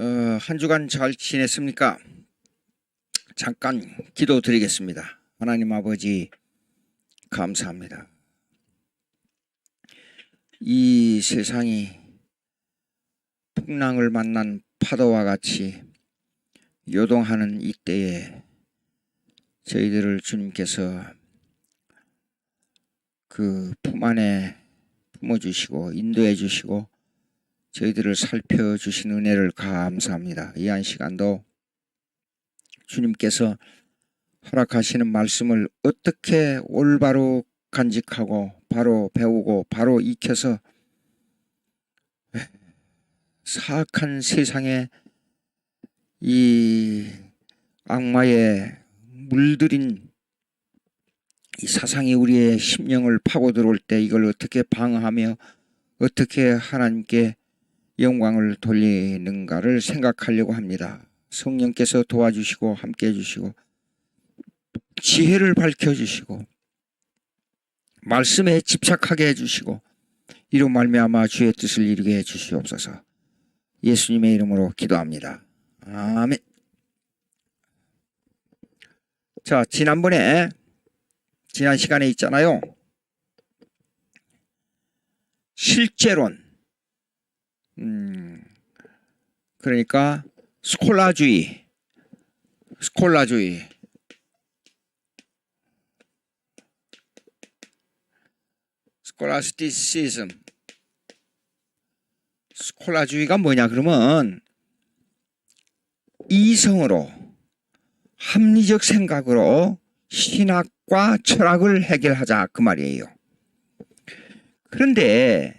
한 주간 잘 지냈습니까? 잠깐 기도드리겠습니다. 하나님 아버지 감사합니다. 이 세상이 풍랑을 만난 파도와 같이 요동하는 이때에 저희들을 주님께서 그 품 안에 품어주시고 인도해 주시고 저희들을 살펴주신 은혜를 감사합니다. 이 한 시간도 주님께서 허락하시는 말씀을 어떻게 올바로 간직하고 바로 배우고 바로 익혀서 사악한 세상에 이 악마에 물들인 이 사상이 우리의 심령을 파고 들어올 때 이걸 어떻게 방어하며 어떻게 하나님께 영광을 돌리는가를 생각하려고 합니다. 성령께서 도와주시고 함께 해주시고 지혜를 밝혀주시고 말씀에 집착하게 해주시고 이로 말미암아 주의 뜻을 이루게 해주시옵소서. 예수님의 이름으로 기도합니다. 아멘. 자, 지난 시간에 있잖아요. 실제론, 그러니까 스콜라주의, 스콜라스티시즘, 스콜라주의가 뭐냐 그러면 이성으로 합리적 생각으로 신학과 철학을 해결하자 그 말이에요. 그런데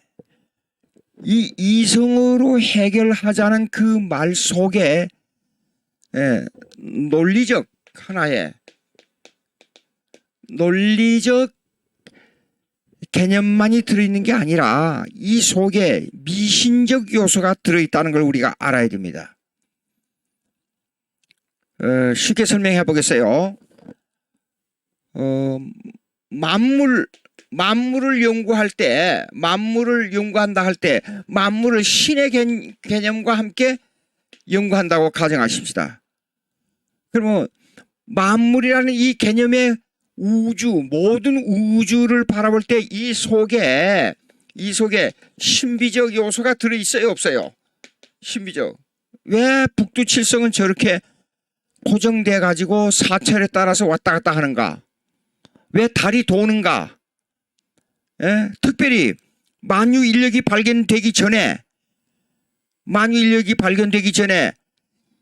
이 이성으로 해결하자는 그 말 속에 논리적 하나의 논리적 개념만이 들어있는 게 아니라 이 속에 미신적 요소가 들어있다는 걸 우리가 알아야 됩니다. 쉽게 설명해 보겠어요. 만물을 연구한다 할 때 만물을 신의 개념과 함께 연구한다고 가정하십시다. 그러면 만물이라는 이 개념의 모든 우주를 바라볼 때 이 속에 신비적 요소가 들어있어요, 없어요? 신비적. 왜 북두칠성은 저렇게 고정돼 가지고 사철에 따라서 왔다 갔다 하는가? 왜 달이 도는가? 특별히 만유 인력이 발견되기 전에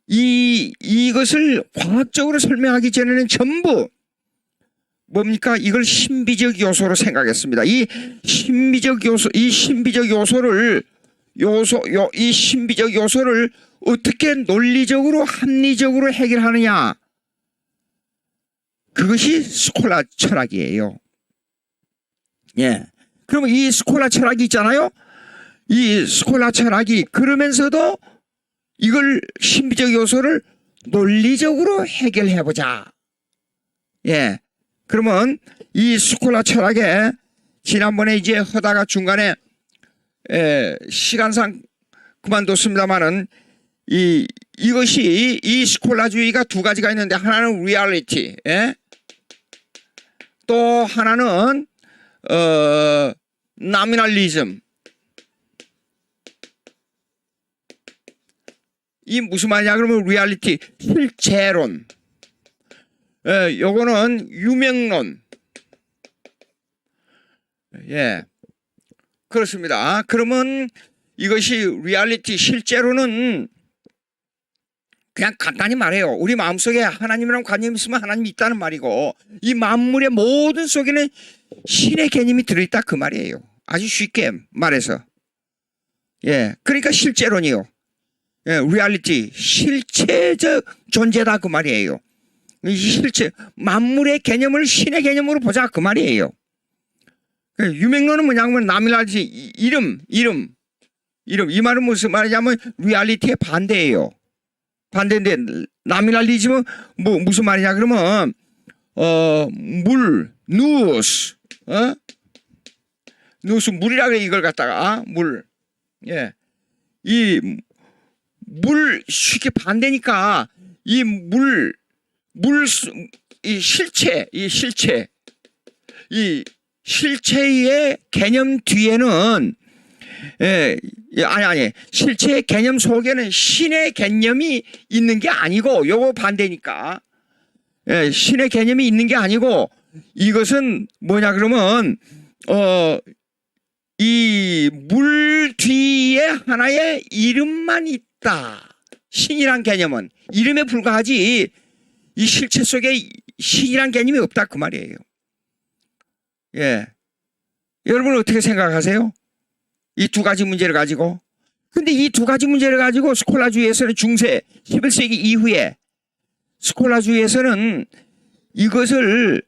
이것을 과학적으로 설명하기 전에는 전부 뭡니까? 이걸 신비적 요소로 생각했습니다. 이 신비적 요소를 어떻게 논리적으로 합리적으로 해결하느냐? 그것이 스콜라 철학이에요. 예. 그러면 이 스콜라 철학이 있잖아요. 이 스콜라 철학이 그러면서도 이걸 신비적 요소를 논리적으로 해결해 보자. 예. 그러면 이 스콜라 철학에 지난번에 이제 하다가 중간에 시간상 그만뒀습니다만은 이것이 이 스콜라주의가 두 가지가 있는데 하나는 리얼리티, 또 하나는 나미널리즘. 이 무슨 말이냐 그러면 리얼리티 실체론, 요거는 유명론. 예, 그렇습니다. 그러면 이것이 리얼리티 실제로는 그냥 간단히 말해요. 우리 마음속에 하나님이랑 관념이 있으면 하나님이 있다는 말이고 이 만물의 모든 속에는 신의 개념이 들어있다 그 말이에요. 아주 쉽게 말해서. 예, 그러니까 실제론이요. 예, 리얼리티 실체적 존재다 그 말이에요. 실체 만물의 개념을 신의 개념으로 보자 그 말이에요. 유명론은 뭐냐면 나미랄지 이름 이 말은 무슨 말이냐면 리얼리티의 반대예요. 반대인데 나미랄리즘은 무슨 말이냐 그러면 누스 누스 물이라 그래. 이걸 갖다가 물. 예. 이 물 쉽게 반대니까 이 이 실체의 개념 뒤에는 실체의 개념 속에는 신의 개념이 있는 게 아니고, 요거 반대니까. 신의 개념이 있는 게 아니고, 이것은 뭐냐 그러면 이 물 뒤에 하나의 이름만 있다. 신이란 개념은 이름에 불과하지 이 실체 속에 신이란 개념이 없다 그 말이에요. 예, 여러분 어떻게 생각하세요? 이 두 가지 문제를 가지고. 근데 이 두 가지 문제를 가지고 스콜라주의에서는 중세 11세기 이후에 스콜라주의에서는 이것을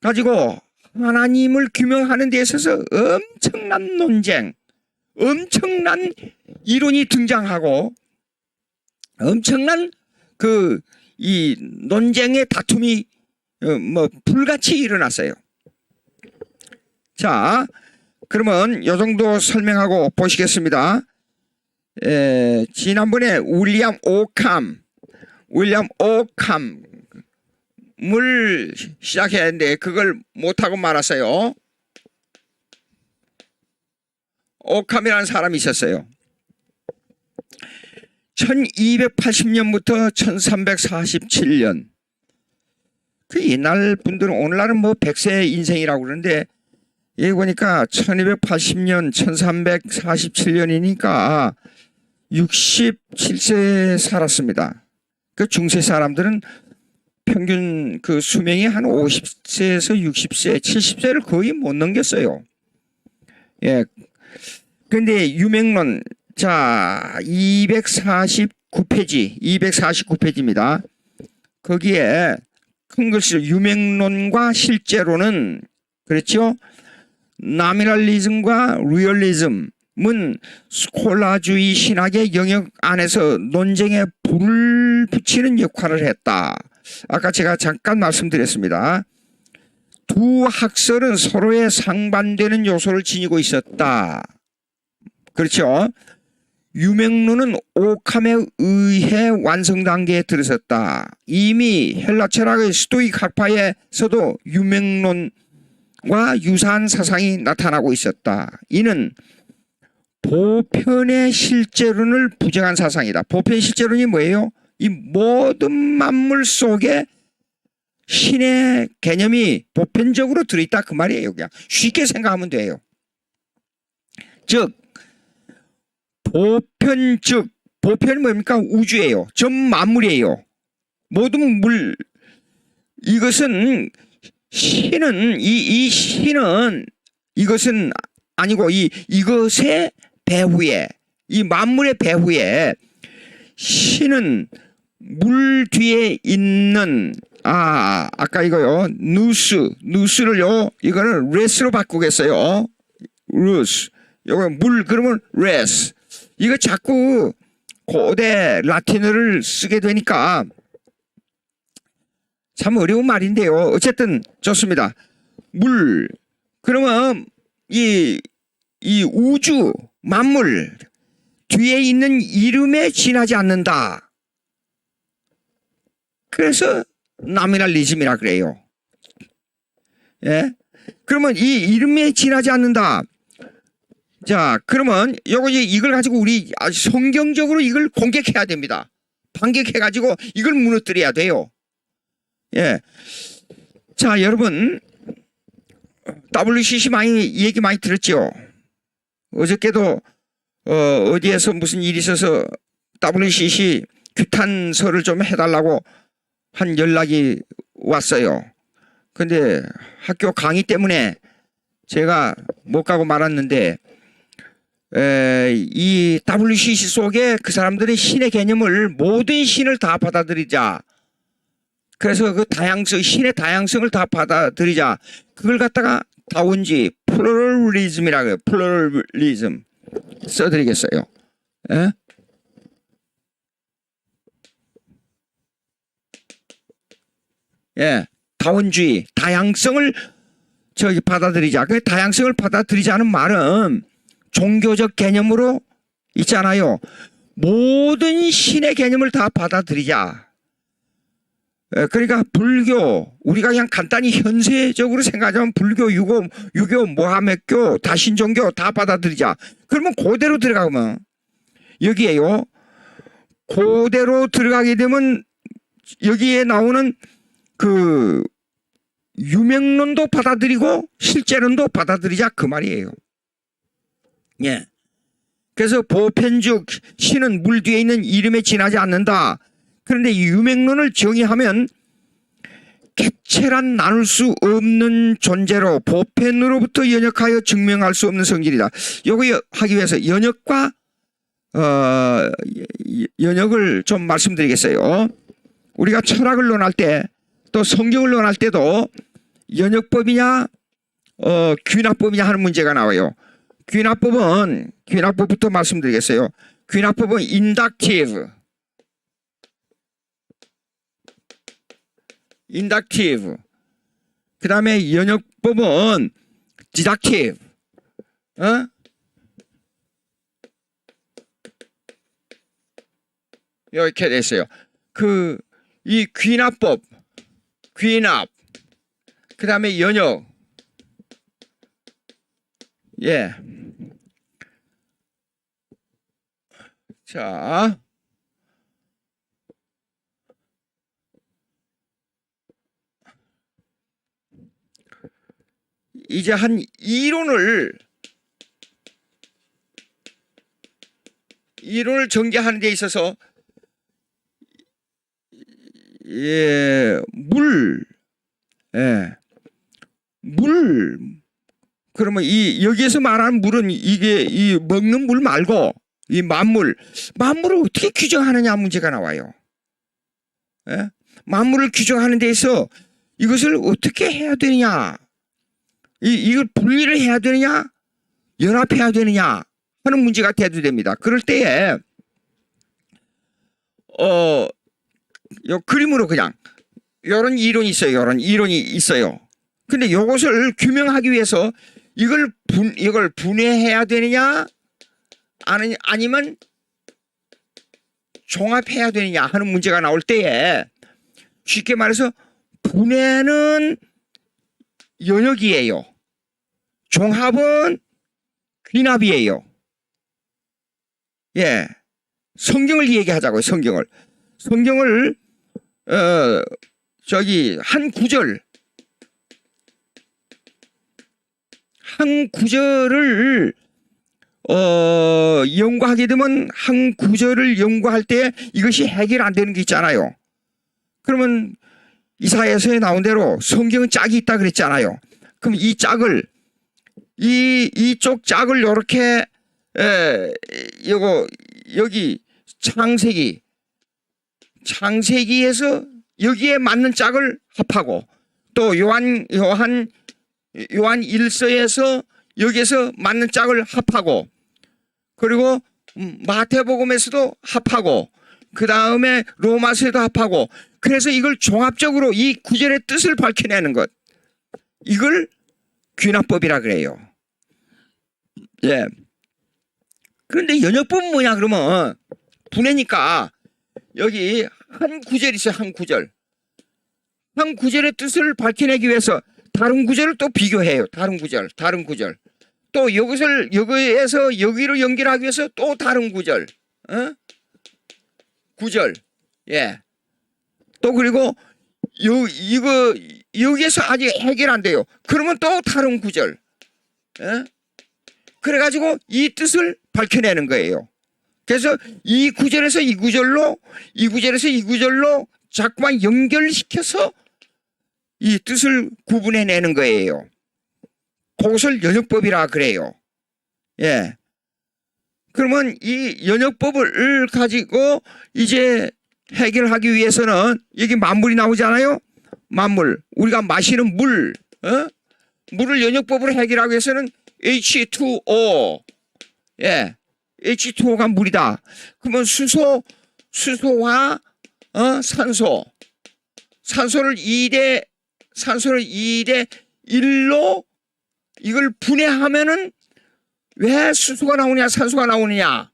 가지고 하나님을 규명하는 데 있어서 엄청난 논쟁, 엄청난 이론이 등장하고 엄청난 이 논쟁의 다툼이 불같이 일어났어요. 자, 그러면 요 정도 설명하고 보시겠습니다. 지난번에 윌리엄 오캄을 시작해야 했는데 그걸 못하고 말았어요. 오캄이라는 사람이 있었어요. 1280년부터 1347년. 그 옛날 분들은 오늘날은 뭐 100세 인생이라고 그러는데 여기 보니까 1280년 1347년이니까 67세 살았습니다. 그 중세 사람들은 평균 그 수명이 한 50세에서 60세, 70세를 거의 못 넘겼어요. 예. 근데 유명론, 자, 249페이지입니다. 거기에 큰 글씨로 유명론과 실제로는, 그렇죠? 나미널리즘과 리얼리즘은 스콜라주의 신학의 영역 안에서 논쟁에 불을 붙이는 역할을 했다. 아까 제가 잠깐 말씀드렸습니다. 두 학설은 서로의 상반되는 요소를 지니고 있었다. 그렇죠? 유명론은 오캄에 의해 완성 단계에 들어섰다. 이미 헬라 철학의 스토익 학파에서도 유명론과 유사한 사상이 나타나고 있었다. 이는 보편의 실제론을 부정한 사상이다. 보편 실제론이 뭐예요? 이 모든 만물 속에 신의 개념이 보편적으로 들어있다 그 말이에요. 그냥 쉽게 생각하면 돼요. 즉 보편이 뭡니까? 우주예요. 전 만물이에요. 모든 물. 이것은 신은 이 신은 이것은 아니고 이것의 배후에, 이 만물의 배후에 신은 물 뒤에 있는, 아까 이거요. 누스를요. 이거는 레스로 바꾸겠어요. 루스. 요거 물 그러면 레스. 이거 자꾸 고대 라틴어를 쓰게 되니까 참 어려운 말인데요. 어쨌든 좋습니다. 물. 그러면 이 우주 만물 뒤에 있는 이름에 지나지 않는다. 그래서 나미널리즘이라 그래요. 예? 그러면 이 이름에 지나지 않는다. 자, 그러면 이걸 가지고 우리 성경적으로 이걸 공격해야 됩니다. 반격해가지고 이걸 무너뜨려야 돼요. 예. 자, 여러분, WCC 얘기 많이 들었죠? 어저께도, 어디에서 무슨 일이 있어서 WCC 규탄서를 좀 해달라고 한 연락이 왔어요. 근데 학교 강의 때문에 제가 못 가고 말았는데, 이 WCC 속에 그 사람들의 신의 개념을 모든 신을 다 받아들이자. 그래서 그 신의 다양성을 다 받아들이자. 그걸 갖다가 다운지 플루럴리즘이라고 해요. 플루럴리즘 써드리겠어요. 예? 예, 다원주의, 다양성을 받아들이자. 그 다양성을 받아들이자는 말은 종교적 개념으로 있잖아요. 모든 신의 개념을 다 받아들이자. 그러니까 불교, 우리가 그냥 간단히 현세적으로 생각하자면 불교, 유교, 모하메교, 다신종교 다 받아들이자. 그러면 그대로 들어가면 여기에요. 그대로 들어가게 되면 여기에 나오는 그 유명론도 받아들이고 실제론도 받아들이자 그 말이에요. 예. 그래서 보편적 신은 물 뒤에 있는 이름에 지나지 않는다. 그런데 유명론을 정의하면 개체란 나눌 수 없는 존재로 보편으로부터 연역하여 증명할 수 없는 성질이다. 요거 하기 위해서 연역과 연역을 좀 말씀드리겠어요. 우리가 철학을 논할 때 또 성경을 논할 때도 연역법이냐 귀납법이냐 하는 문제가 나와요. 귀납법부터 말씀드리겠어요. 귀납법은 인덕티브, 그 다음에 연역법은 디덕티브, 이렇게 됐어요. 이 귀납법, 그 다음에 연역, 예. 자, 이제 한 이론을 전개하는 데 있어서 물. 그러면 여기에서 말하는 물은 이게 이 먹는 물 말고 이 만물을 어떻게 규정하느냐 문제가 나와요. 예? 만물을 규정하는 데서 이것을 어떻게 해야 되느냐, 이걸 분리를 해야 되느냐, 연합해야 되느냐 하는 문제가 대두됩니다. 그럴 때에 요 그림으로 그냥 이런 이론이 있어요. 근데 이것을 규명하기 위해서 이걸 분해해야 되느냐 아니면 종합해야 되느냐 하는 문제가 나올 때에 쉽게 말해서 분해는 연역이에요. 종합은 귀납이에요. 예. 성경을 얘기하자고요. 성경을 한 구절을 연구하게 되면 한 구절을 연구할 때 이것이 해결 안 되는 게 있잖아요. 그러면 이사야서에 나온 대로 성경은 짝이 있다 그랬잖아요. 그럼 이 짝을 이쪽 짝을 이렇게 여기 창세기에서 여기에 맞는 짝을 합하고 또 요한 1서에서 여기에서 맞는 짝을 합하고 그리고 마태복음에서도 합하고 그 다음에 로마서에도 합하고 그래서 이걸 종합적으로 이 구절의 뜻을 밝혀내는 것, 이걸 귀납법이라 그래요. 예. 그런데 연역법은 뭐냐 그러면 분해니까 여기 한 구절 있어요. 한 구절의 뜻을 밝혀내기 위해서 다른 구절을 또 비교해요. 다른 구절. 또 여기에서 여기로 연결하기 위해서 또 다른 구절. 예. 또 그리고 여기에서 아직 해결 안 돼요. 그러면 또 다른 구절. 그래가지고 이 뜻을 밝혀내는 거예요. 그래서 이 구절에서 이 구절로 자꾸만 연결시켜서 이 뜻을 구분해내는 거예요. 그것을 연역법이라 그래요. 예. 그러면 이 연역법을 가지고 이제 해결하기 위해서는 여기 만물이 나오잖아요. 만물. 우리가 마시는 물. 물을 연역법으로 해결하기 위해서는 H2O. 예. H2O가 물이다. 그러면 수소와 산소를 2대 1로 이걸 분해하면은 왜 수소가 나오냐 산소가 나오느냐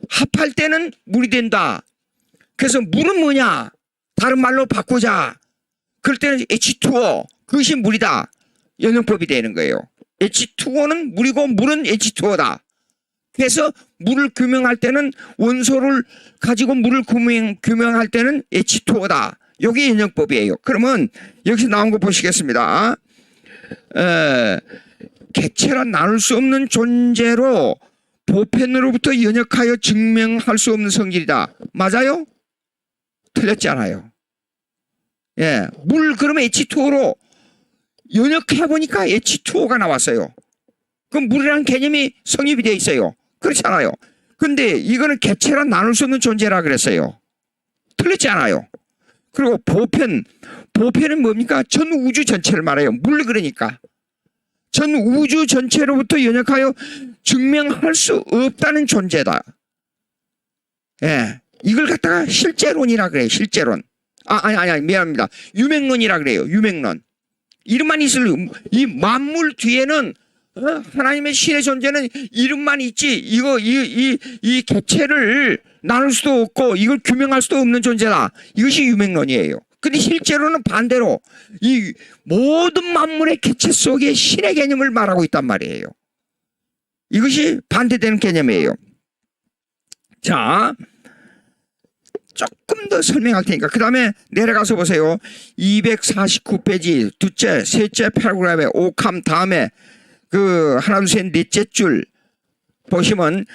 합할 때는 물이 된다. 그래서 물은 뭐냐? 다른 말로 바꾸자. 그럴 때는 H2O, 그것이 물이다. 연영법이 되는 거예요. H2O는 물이고 물은 H2O다. 그래서 물을 규명할 때는 원소를 가지고 물을 규명할 때는 H2O다. 이게 연영법이에요. 그러면 여기서 나온 거 보시겠습니다. 객체라 나눌 수 없는 존재로 보편으로부터 연역하여 증명할 수 없는 성질이다. 맞아요? 틀렸지 않아요. 예, 물 그러면 H2O로 연역해 보니까 H2O가 나왔어요. 그럼 물이라는 개념이 성립이 되어 있어요. 그렇지 않아요. 근데 이거는 객체라 나눌 수 없는 존재라 그랬어요. 틀렸지 않아요. 그리고 보편은 뭡니까? 전 우주 전체를 말해요. 물 그러니까. 전 우주 전체로부터 연역하여 증명할 수 없다는 존재다. 예, 이걸 갖다가 실제론이라 그래요. 실제론. 아니, 미안합니다. 유맹론이라 그래요. 유맹론. 이름만 있을, 이 만물 뒤에는 하나님의 신의 존재는 이름만 있지, 이 객체를 나눌 수도 없고, 이걸 규명할 수도 없는 존재다. 이것이 유맹론이에요. 근데 실제로는 반대로, 이 모든 만물의 객체 속에 신의 개념을 말하고 있단 말이에요. 이것이 반대되는 개념이에요. 자, 조금 더 설명할 테니까. 그 다음에 내려가서 보세요. 249페이지, 셋째 패러그래프에 5칸 다음에 하나, 둘, 셋, 넷째 줄 보시면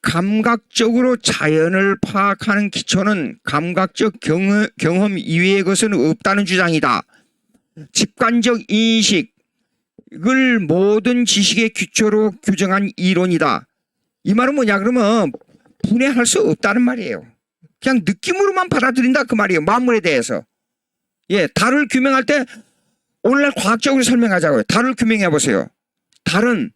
감각적으로 자연을 파악하는 기초는 감각적 경험 이외의 것은 없다는 주장이다. 직관적 인식을 모든 지식의 기초로 규정한 이론이다. 이 말은 뭐냐 그러면 분해할 수 없다는 말이에요. 그냥 느낌으로만 받아들인다 그 말이에요. 만물에 대해서. 예, 달을 규명할 때 오늘날 과학적으로 설명하자고요. 달을 규명해 보세요. 달은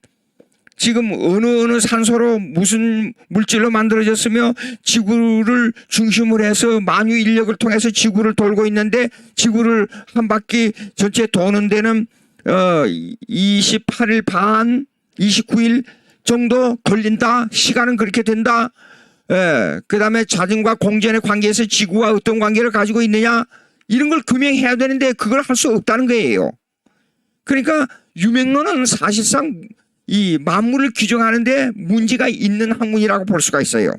지금 어느 산소로 무슨 물질로 만들어졌으며 지구를 중심으로 해서 만유 인력을 통해서 지구를 돌고 있는데 지구를 한 바퀴 전체 도는 데는 28일 반, 29일 정도 걸린다. 시간은 그렇게 된다. 그 다음에 자전과 공전의 관계에서 지구와 어떤 관계를 가지고 있느냐 이런 걸 규명해야 되는데 그걸 할 수 없다는 거예요. 그러니까 유맹론은 사실상 이 만물을 규정하는데 문제가 있는 학문이라고 볼 수가 있어요.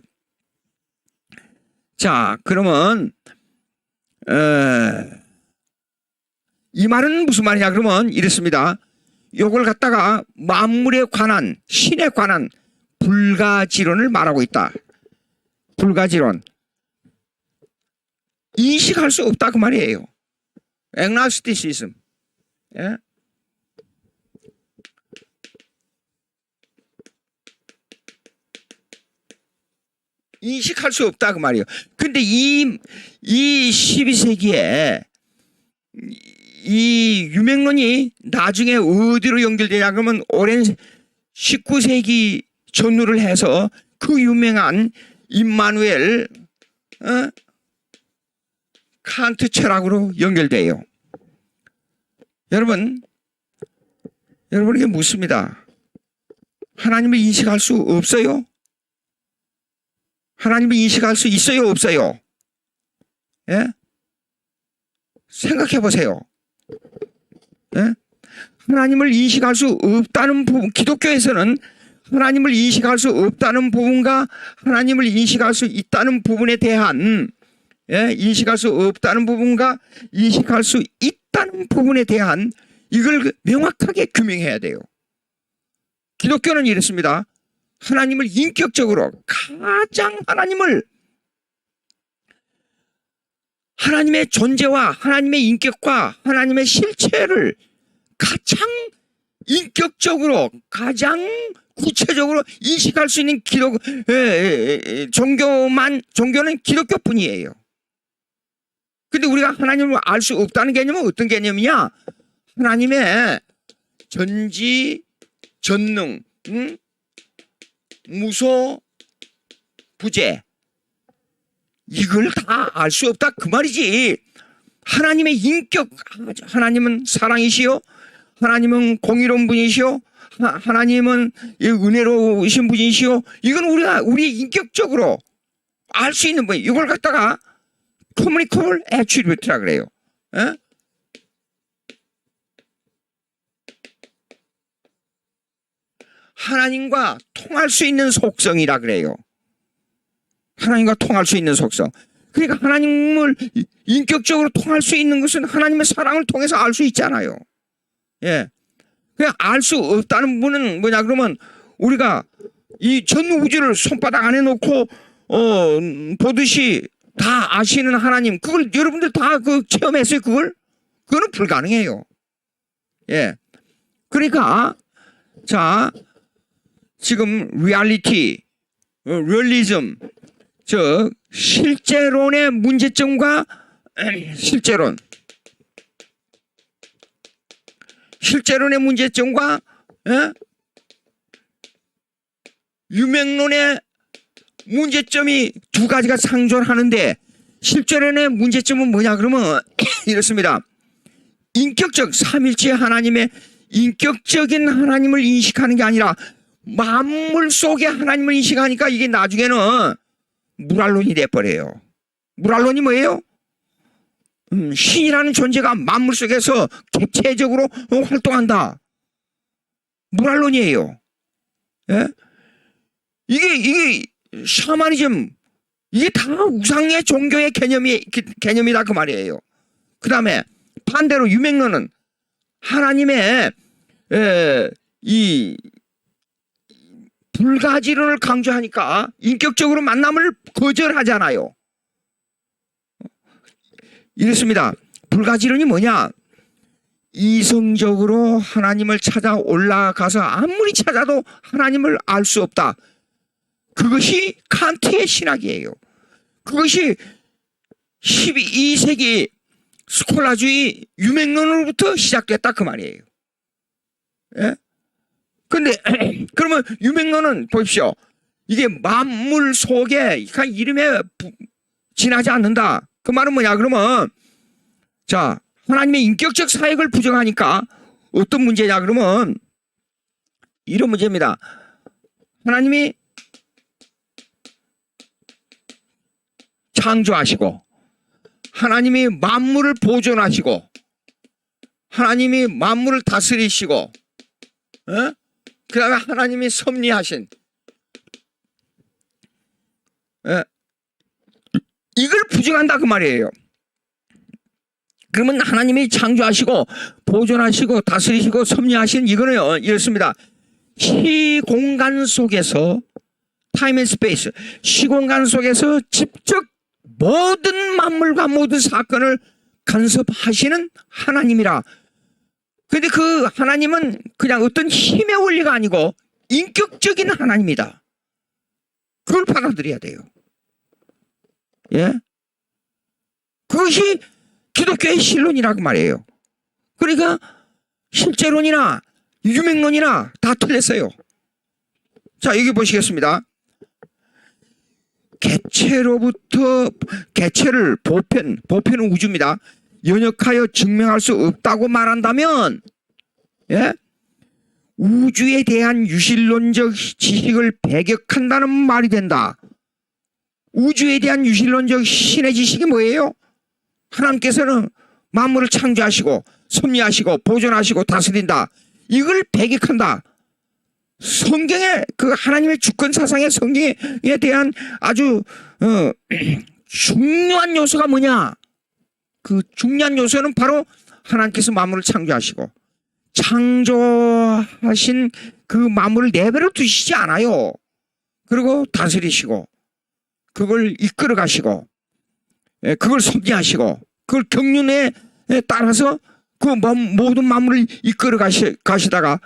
자, 그러면 이 말은 무슨 말이냐 그러면 이렇습니다. 요걸 갖다가 만물에 관한 신에 관한 불가지론을 말하고 있다. 불가지론. 인식할 수 없다 그 말이에요. agnosticism. 예? 인식할 수 없다 그 말이에요. 근데 이 12세기에 이 유맹론이 나중에 어디로 연결되냐 그러면 오랜 19세기 전후를 해서 그 유명한 임마누엘 칸트 철학으로 연결돼요. 여러분에게 묻습니다. 하나님을 인식할 수 없어요? 하나님을 인식할 수 있어요? 없어요? 예? 생각해 보세요. 예? 하나님을 인식할 수 없다는 부분, 기독교에서는 하나님을 인식할 수 없다는 부분과 하나님을 인식할 수 있다는 부분에 대한 인식할 수 없다는 부분과 인식할 수 있다는 부분에 대한 이걸 명확하게 규명해야 돼요. 기독교는 이렇습니다. 하나님을 인격적으로 가장 하나님의 존재와 하나님의 인격과 하나님의 실체를 가장 인격적으로 가장 구체적으로 인식할 수 있는 종교는 기독교뿐이에요. 근데 우리가 하나님을 알 수 없다는 개념은 어떤 개념이냐? 하나님의 전지, 전능, 무소, 부재 이걸 다 알 수 없다 그 말이지. 하나님의 인격, 하나님은 사랑이시요, 하나님은 공의로운 분이시요, 하나님은 은혜로우신 분이시오. 이건 우리 인격적으로 알 수 있는 분. 이걸 갖다가 communicable attribute라 그래요. 에? 하나님과 통할 수 있는 속성이라 그래요. 하나님과 통할 수 있는 속성. 그러니까 하나님을 인격적으로 통할 수 있는 것은 하나님의 사랑을 통해서 알 수 있잖아요. 예. 그냥 알 수 없다는 분은 뭐냐 그러면 우리가 이 전 우주를 손바닥 안에 놓고 보듯이 다 아시는 하나님, 그걸 여러분들 다 체험했어요. 그거는 불가능해요. 예. 그러니까 자 지금 리얼리즘 즉 실제론의 문제점과 실제론의 문제점과 유명론의 문제점이 두 가지가 상존하는데 실제론의 문제점은 뭐냐 그러면 이렇습니다. 인격적 삼일체 하나님의 인격적인 하나님을 인식하는 게 아니라 만물 속의 하나님을 인식하니까 이게 나중에는 무랄론이 돼버려요. 무랄론이 뭐예요? 신이라는 존재가 만물 속에서 객체적으로 활동한다. 무랄론이에요. 예? 이게 샤머니즘, 이게 다 우상의 종교의 개념이다 그 말이에요. 그 다음에 반대로 유명론은 하나님의 이 불가지론을 강조하니까 인격적으로 만남을 거절하잖아요. 이렇습니다. 불가지론이 뭐냐? 이성적으로 하나님을 찾아 올라가서 아무리 찾아도 하나님을 알 수 없다. 그것이 칸트의 신학이에요. 그것이 12세기 스콜라주의 유명론으로부터 시작됐다 그 말이에요. 예? 근데 그러면 유명론은 보십시오. 이게 만물 속에 이름에 지나지 않는다. 그 말은 뭐냐 그러면 자 하나님의 인격적 사역을 부정하니까 어떤 문제냐 그러면 이런 문제입니다. 하나님이 창조하시고 하나님이 만물을 보존하시고 하나님이 만물을 다스리시고 그 다음에 하나님이 섭리하신 이걸 부정한다 그 말이에요. 그러면 하나님이 창조하시고 보존하시고 다스리시고 섭리하신 이거는 이렇습니다. 시공간 속에서 타임 앤 스페이스 시공간 속에서 직접 모든 만물과 모든 사건을 간섭하시는 하나님이라. 그런데 그 하나님은 그냥 어떤 힘의 원리가 아니고 인격적인 하나님이다. 그걸 받아들여야 돼요. 예? 그것이 기독교의 신론이라고 말이에요. 그러니까 실제론이나 유명론이나 다 틀렸어요. 자, 여기 보시겠습니다. 개체를 보편은 우주입니다. 연역하여 증명할 수 없다고 말한다면 예? 우주에 대한 유실론적 지식을 배격한다는 말이 된다. 우주에 대한 유실론적 신의 지식이 뭐예요? 하나님께서는 만물을 창조하시고 섭리하시고 보존하시고 다스린다. 이걸 배격한다. 성경의 그 하나님의 주권 사상의 성경에 대한 아주 중요한 요소가 뭐냐? 그 중요한 요소는 바로 하나님께서 만물을 창조하시고 창조하신 그 만물을 내버려 두시지 않아요. 그리고 다스리시고 그걸 이끌어 가시고 그걸 섭리하시고 그걸 경륜에 따라서 그 모든 만물을 이끌어 가시다가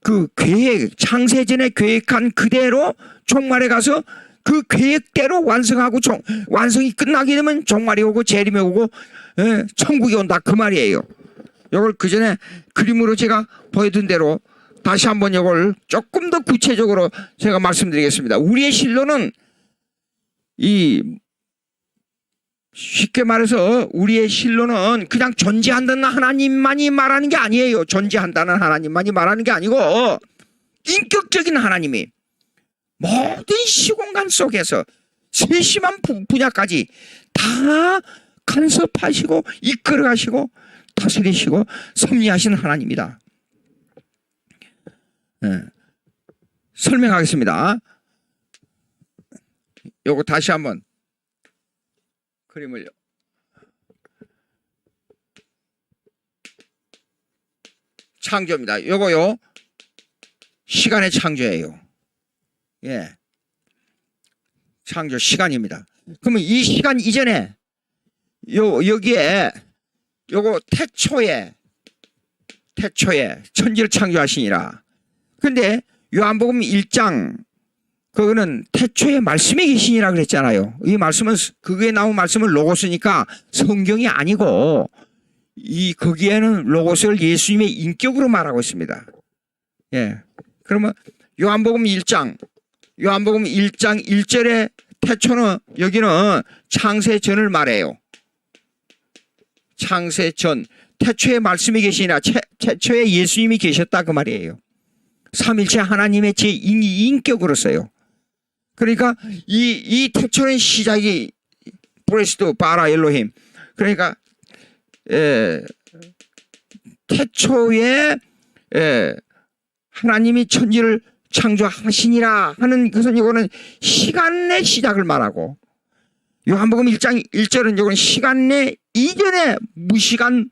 그 계획, 창세전에 계획한 그대로 종말에 가서 그 계획대로 완성하고 완성이 끝나게 되면 종말이 오고 재림이 오고 천국이 온다 그 말이에요. 이걸 그 전에 그림으로 제가 보여준 대로 다시 한번 이걸 조금 더 구체적으로 제가 말씀드리겠습니다. 우리의 신론은 쉽게 말해서 우리의 신론은 그냥 존재한다는 하나님만이 말하는 게 아니에요. 존재한다는 하나님만이 말하는 게 아니고 인격적인 하나님이 모든 시공간 속에서 세심한 분야까지 다 간섭하시고 이끌어가시고 다스리시고 섭리하시는 하나님이다. 설명하겠습니다. 요거 다시 한번 그림을 창조입니다. 요거요 시간의 창조예요. 예, 창조 시간입니다. 그러면 이 시간 이전에 여기에 요거 태초에 천지를 창조하시니라. 근데 요한복음 1장 그거는 태초에 말씀이 계시니라 그랬잖아요. 이 말씀은 그게 나온 말씀은 로고스니까 성경이 아니고 거기에는 로고스를 예수님의 인격으로 말하고 있습니다. 예. 그러면 요한복음 1장 1절에 태초는 여기는 창세 전을 말해요. 창세 전 태초에 말씀이 계시니라. 태초에 예수님이 계셨다 그 말이에요. 삼일체 하나님의 제 인격으로서요. 그러니까 이 태초는 시작이 브레스도 바라 엘로힘. 그러니까 태초에 하나님이 천지를 창조하시니라 하는 것은 이거는 시간의 시작을 말하고, 요한복음 1장 1절은 이거는 시간 내 이전의 무시간을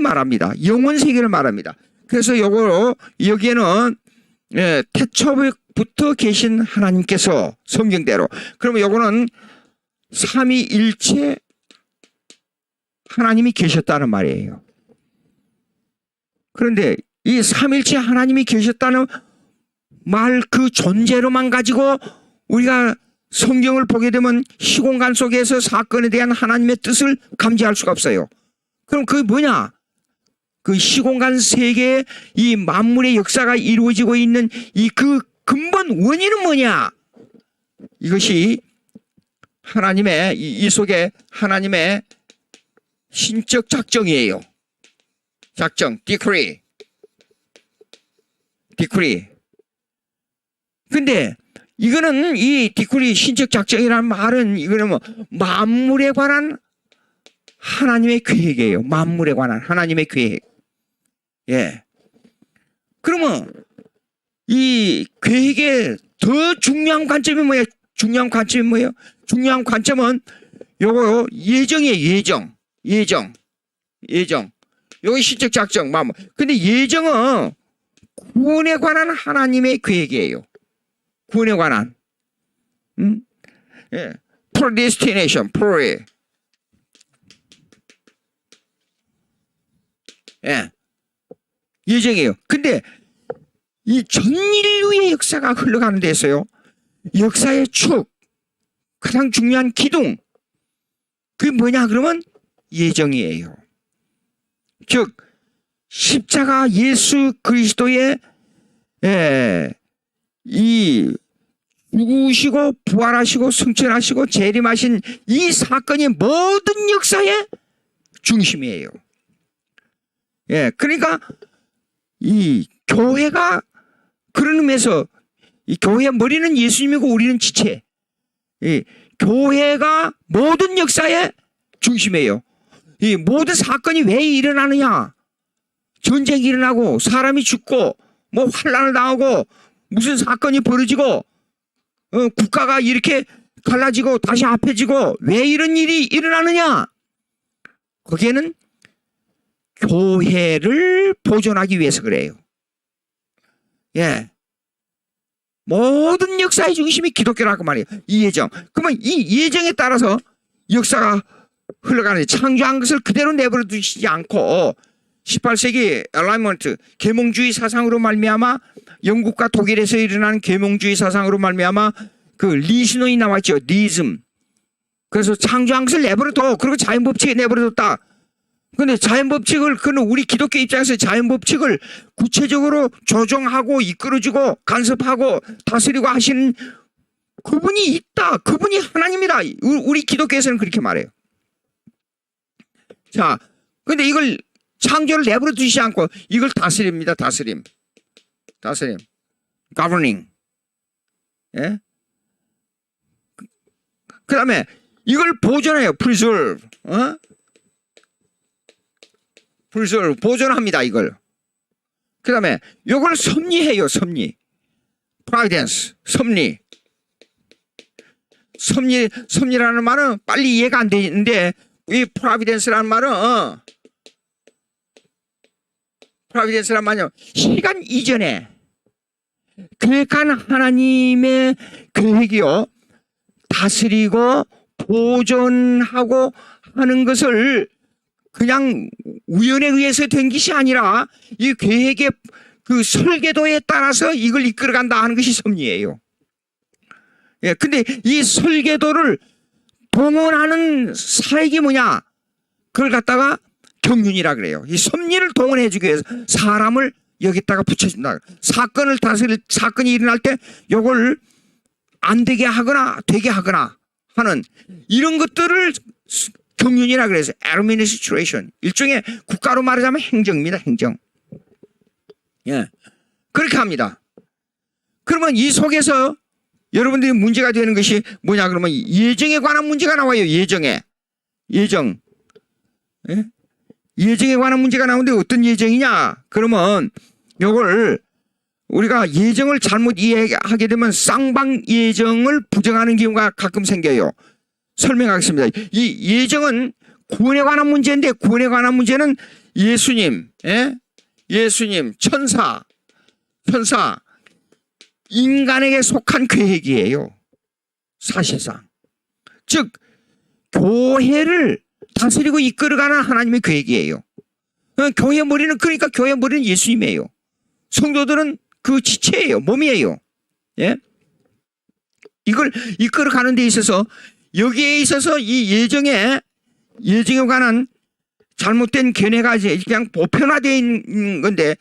말합니다. 영원 세계를 말합니다. 그래서 여기에는 태초부터 계신 하나님께서 성경대로, 그러면 요거는 삼위일체 하나님이 계셨다는 말이에요. 그런데 이 삼일체 하나님이 계셨다는 말 그 존재로만 가지고 우리가 성경을 보게 되면 시공간 속에서 사건에 대한 하나님의 뜻을 감지할 수가 없어요. 그럼 그게 뭐냐? 그 시공간 세계에 이 만물의 역사가 이루어지고 있는 그 근본 원인은 뭐냐? 이것이 하나님의 이 속에 하나님의 신적 작정이에요. 작정, 디크리. 근데 이거는 이 디크리 신적 작정이라는 말은 이거는 뭐 만물에 관한 하나님의 계획이에요. 만물에 관한 하나님의 계획. 예. 그러면 이 계획의 더 중요한 관점이 뭐예요? 중요한 관점은 요거 예정이에요. 예정. 요거 신적 작정. 근데 예정은 구원에 관한 하나님의 계획이에요. 구원에 관한. 예. predestination, 예. 예정이에요. 근데 이 전 인류의 역사가 흘러가는 데서요, 역사의 축, 가장 중요한 기둥, 그게 뭐냐 그러면 예정이에요. 즉 십자가 예수 그리스도의 이 죽으시고 부활하시고 승천하시고 재림하신 이 사건이 모든 역사의 중심이에요. 예, 그러니까 이 교회가 그런 의미에서 이 교회의 머리는 예수님이고 우리는 지체. 이 교회가 모든 역사의 중심이에요. 이 모든 사건이 왜 일어나느냐? 전쟁이 일어나고 사람이 죽고 뭐 환난을 당하고 무슨 사건이 벌어지고 국가가 이렇게 갈라지고 다시 합해지고 왜 이런 일이 일어나느냐? 거기에는 교회를 보존하기 위해서 그래요. 예. 모든 역사의 중심이 기독교라고 말이에요. 이 예정. 그러면 이 예정에 따라서 역사가 흘러가는데 창조한 것을 그대로 내버려 두시지 않고 18세기 알라이먼트 계몽주의 사상으로 말미암아 영국과 독일에서 일어나는 계몽주의 사상으로 말미암아 그 리신론이 나왔죠. 리즘. 그래서 창조한 것을 내버려둬. 그리고 자연법칙에 내버려뒀다. 근데 자연법칙을, 그는 우리 기독교 입장에서 자연법칙을 구체적으로 조정하고 이끌어주고 간섭하고 다스리고 하시는 그분이 있다. 그분이 하나님이다. 우리 기독교에서는 그렇게 말해요. 자, 근데 이걸 창조를 내버려 두시지 않고 이걸 다스립니다. 다스림. 다스림, governing. 예? 그 다음에 이걸 보존해요. preserve. preserve. 보존합니다. 이걸. 그 다음에 이걸 섭리해요. 섭리. providence. 섭리. 섭리라는 말은 빨리 이해가 안 되는데 이 providence라는 말은 providence라는 말은 시간 이전에 계획한 하나님의 계획이요. 다스리고 보존하고 하는 것을 그냥 우연에 의해서 된 것이 아니라 이 계획의 그 설계도에 따라서 이걸 이끌어간다 하는 것이 섭리예요. 예, 근데 이 설계도를 동원하는 사역이 뭐냐? 그걸 갖다가 경륜이라 그래요. 이 섭리를 동원해주기 위해서 사람을 여기다가 붙여준다. 사건이 일어날 때 요걸 안 되게 하거나 되게 하거나 하는 이런 것들을 경륜이라 그래서 administration. 일종의 국가로 말하자면 행정입니다. 행정. 예. 그렇게 합니다. 그러면 이 속에서 여러분들이 문제가 되는 것이 뭐냐 그러면 예정에 관한 문제가 나와요. 예정. 예? 예정에 관한 문제가 나오는데 어떤 예정이냐? 그러면 요걸 우리가 예정을 잘못 이해하게 되면 쌍방 예정을 부정하는 경우가 가끔 생겨요. 설명하겠습니다. 이 예정은 구원에 관한 문제인데 구원에 관한 문제는 예수님, 예? 예수님, 천사, 인간에게 속한 계획이에요. 사실상. 즉 교회를 다스리고 이끌어가는 하나님의 계획이에요. 교회 머리는 그러니까 교회 머리는 예수님이에요. 성도들은 그 지체예요. 몸이에요. 예? 이걸 이끌어가는 데 있어서 여기에 있어서 이 예정에 관한 잘못된 견해가 그냥 보편화되어 있는 건데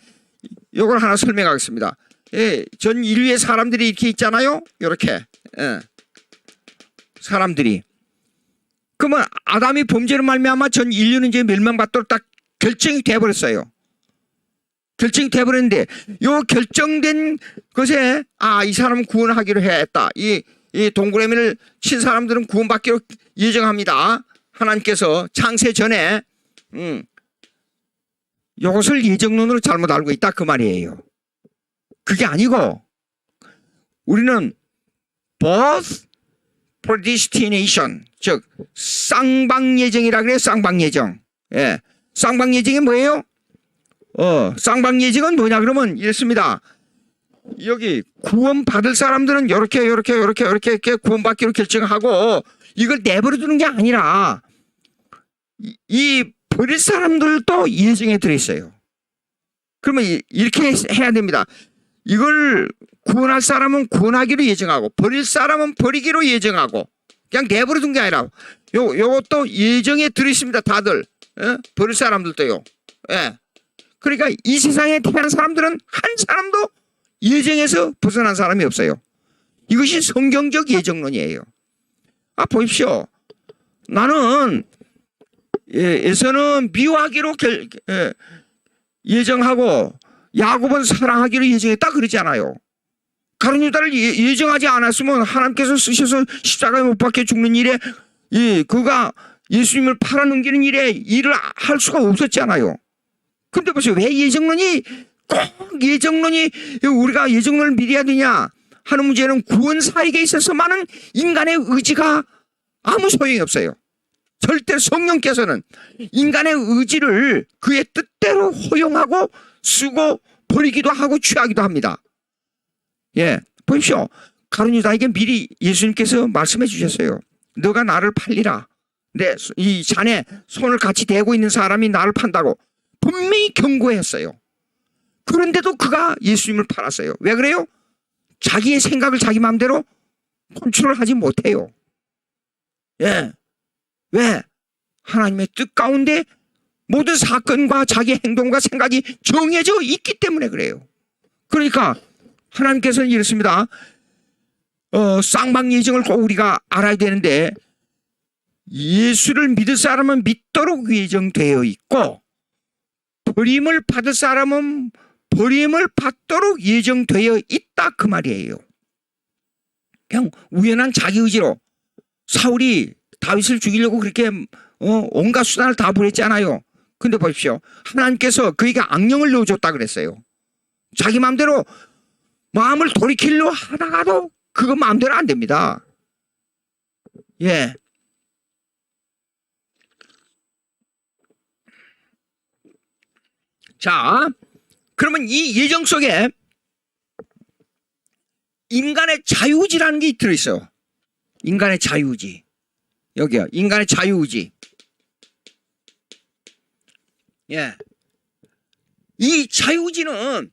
이걸 하나 설명하겠습니다. 예, 전 인류의 사람들이 이렇게 있잖아요. 이렇게 사람들이. 그러면 아담이 범죄로 말미암아 전 인류는 이제 멸망받도록 딱 결정이 돼버렸어요. 결정이 돼버렸는데 요 결정된 것에 이 사람은 구원하기로 해야 했다. 이 동그라미를 친 사람들은 구원받기로 예정합니다. 하나님께서 창세 전에 이것을 예정론으로 잘못 알고 있다 그 말이에요. 그게 아니고 우리는 both predestination 즉 쌍방예정이라 그래요. 쌍방예정. 예. 쌍방예정이 뭐예요? 쌍방예정은 뭐냐 그러면 이렇습니다. 여기 구원받을 사람들은 이렇게 구원받기로 결정하고 이걸 내버려 두는 게 아니라 이 버릴 사람들도 예정에 들어있어요. 그러면 이렇게 해야 됩니다. 이걸 구원할 사람은 구원하기로 예정하고 버릴 사람은 버리기로 예정하고 그냥 내버려 둔 게 아니라 요것도 예정에 들어있습니다. 다들. 예? 버릴 사람들도요. 예. 그러니까 이 세상에 태어난 사람들은 한 사람도 예정에서 벗어난 사람이 없어요. 이것이 성경적 예정론이에요. 보십시오. 나는 에서는 미워하기로 예정하고 야곱은 사랑하기로 예정했다 그러지 않아요. 가룟 유다를 예정하지 않았으면 하나님께서 쓰셔서 십자가에 못 박혀 죽는 일에 그가 예수님을 팔아넘기는 일에 일을 할 수가 없었잖아요. 근데 보세요. 왜 예정론이 우리가 예정론을 믿어야 되냐 하는 문제는 구원 사역에 있어서만은 인간의 의지가 아무 소용이 없어요. 절대 성령께서는 인간의 의지를 그의 뜻대로 허용하고 쓰고 버리기도 하고 취하기도 합니다. 예, 보십시오. 가룟 유다에게 미리 예수님께서 말씀해 주셨어요. 너가 나를 팔리라. 이 잔에 손을 같이 대고 있는 사람이 나를 판다고 분명히 경고했어요. 그런데도 그가 예수님을 팔았어요. 왜 그래요? 자기의 생각을 자기 마음대로 컨트롤하지 못해요. 예. 왜? 하나님의 뜻 가운데 모든 사건과 자기 행동과 생각이 정해져 있기 때문에 그래요. 그러니까 하나님께서는 이렇습니다. 쌍방 예정을 꼭 우리가 알아야 되는데 예수를 믿을 사람은 믿도록 예정되어 있고 버림을 받을 사람은 버림을 받도록 예정되어 있다 그 말이에요. 그냥 우연한 자기 의지로 사울이 다윗을 죽이려고 그렇게 온갖 수단을 다 부렸잖아요. 근데 보십시오. 하나님께서 그에게 악령을 넣어줬다 그랬어요. 자기 마음대로 마음을 돌이키려 하다가도 그거 마음대로 안 됩니다. 예. 자, 그러면 이 예정 속에 인간의 자유의지라는 게 들어있어요. 인간의 자유의지. 여기요. 인간의 자유의지. 예. 이 자유의지는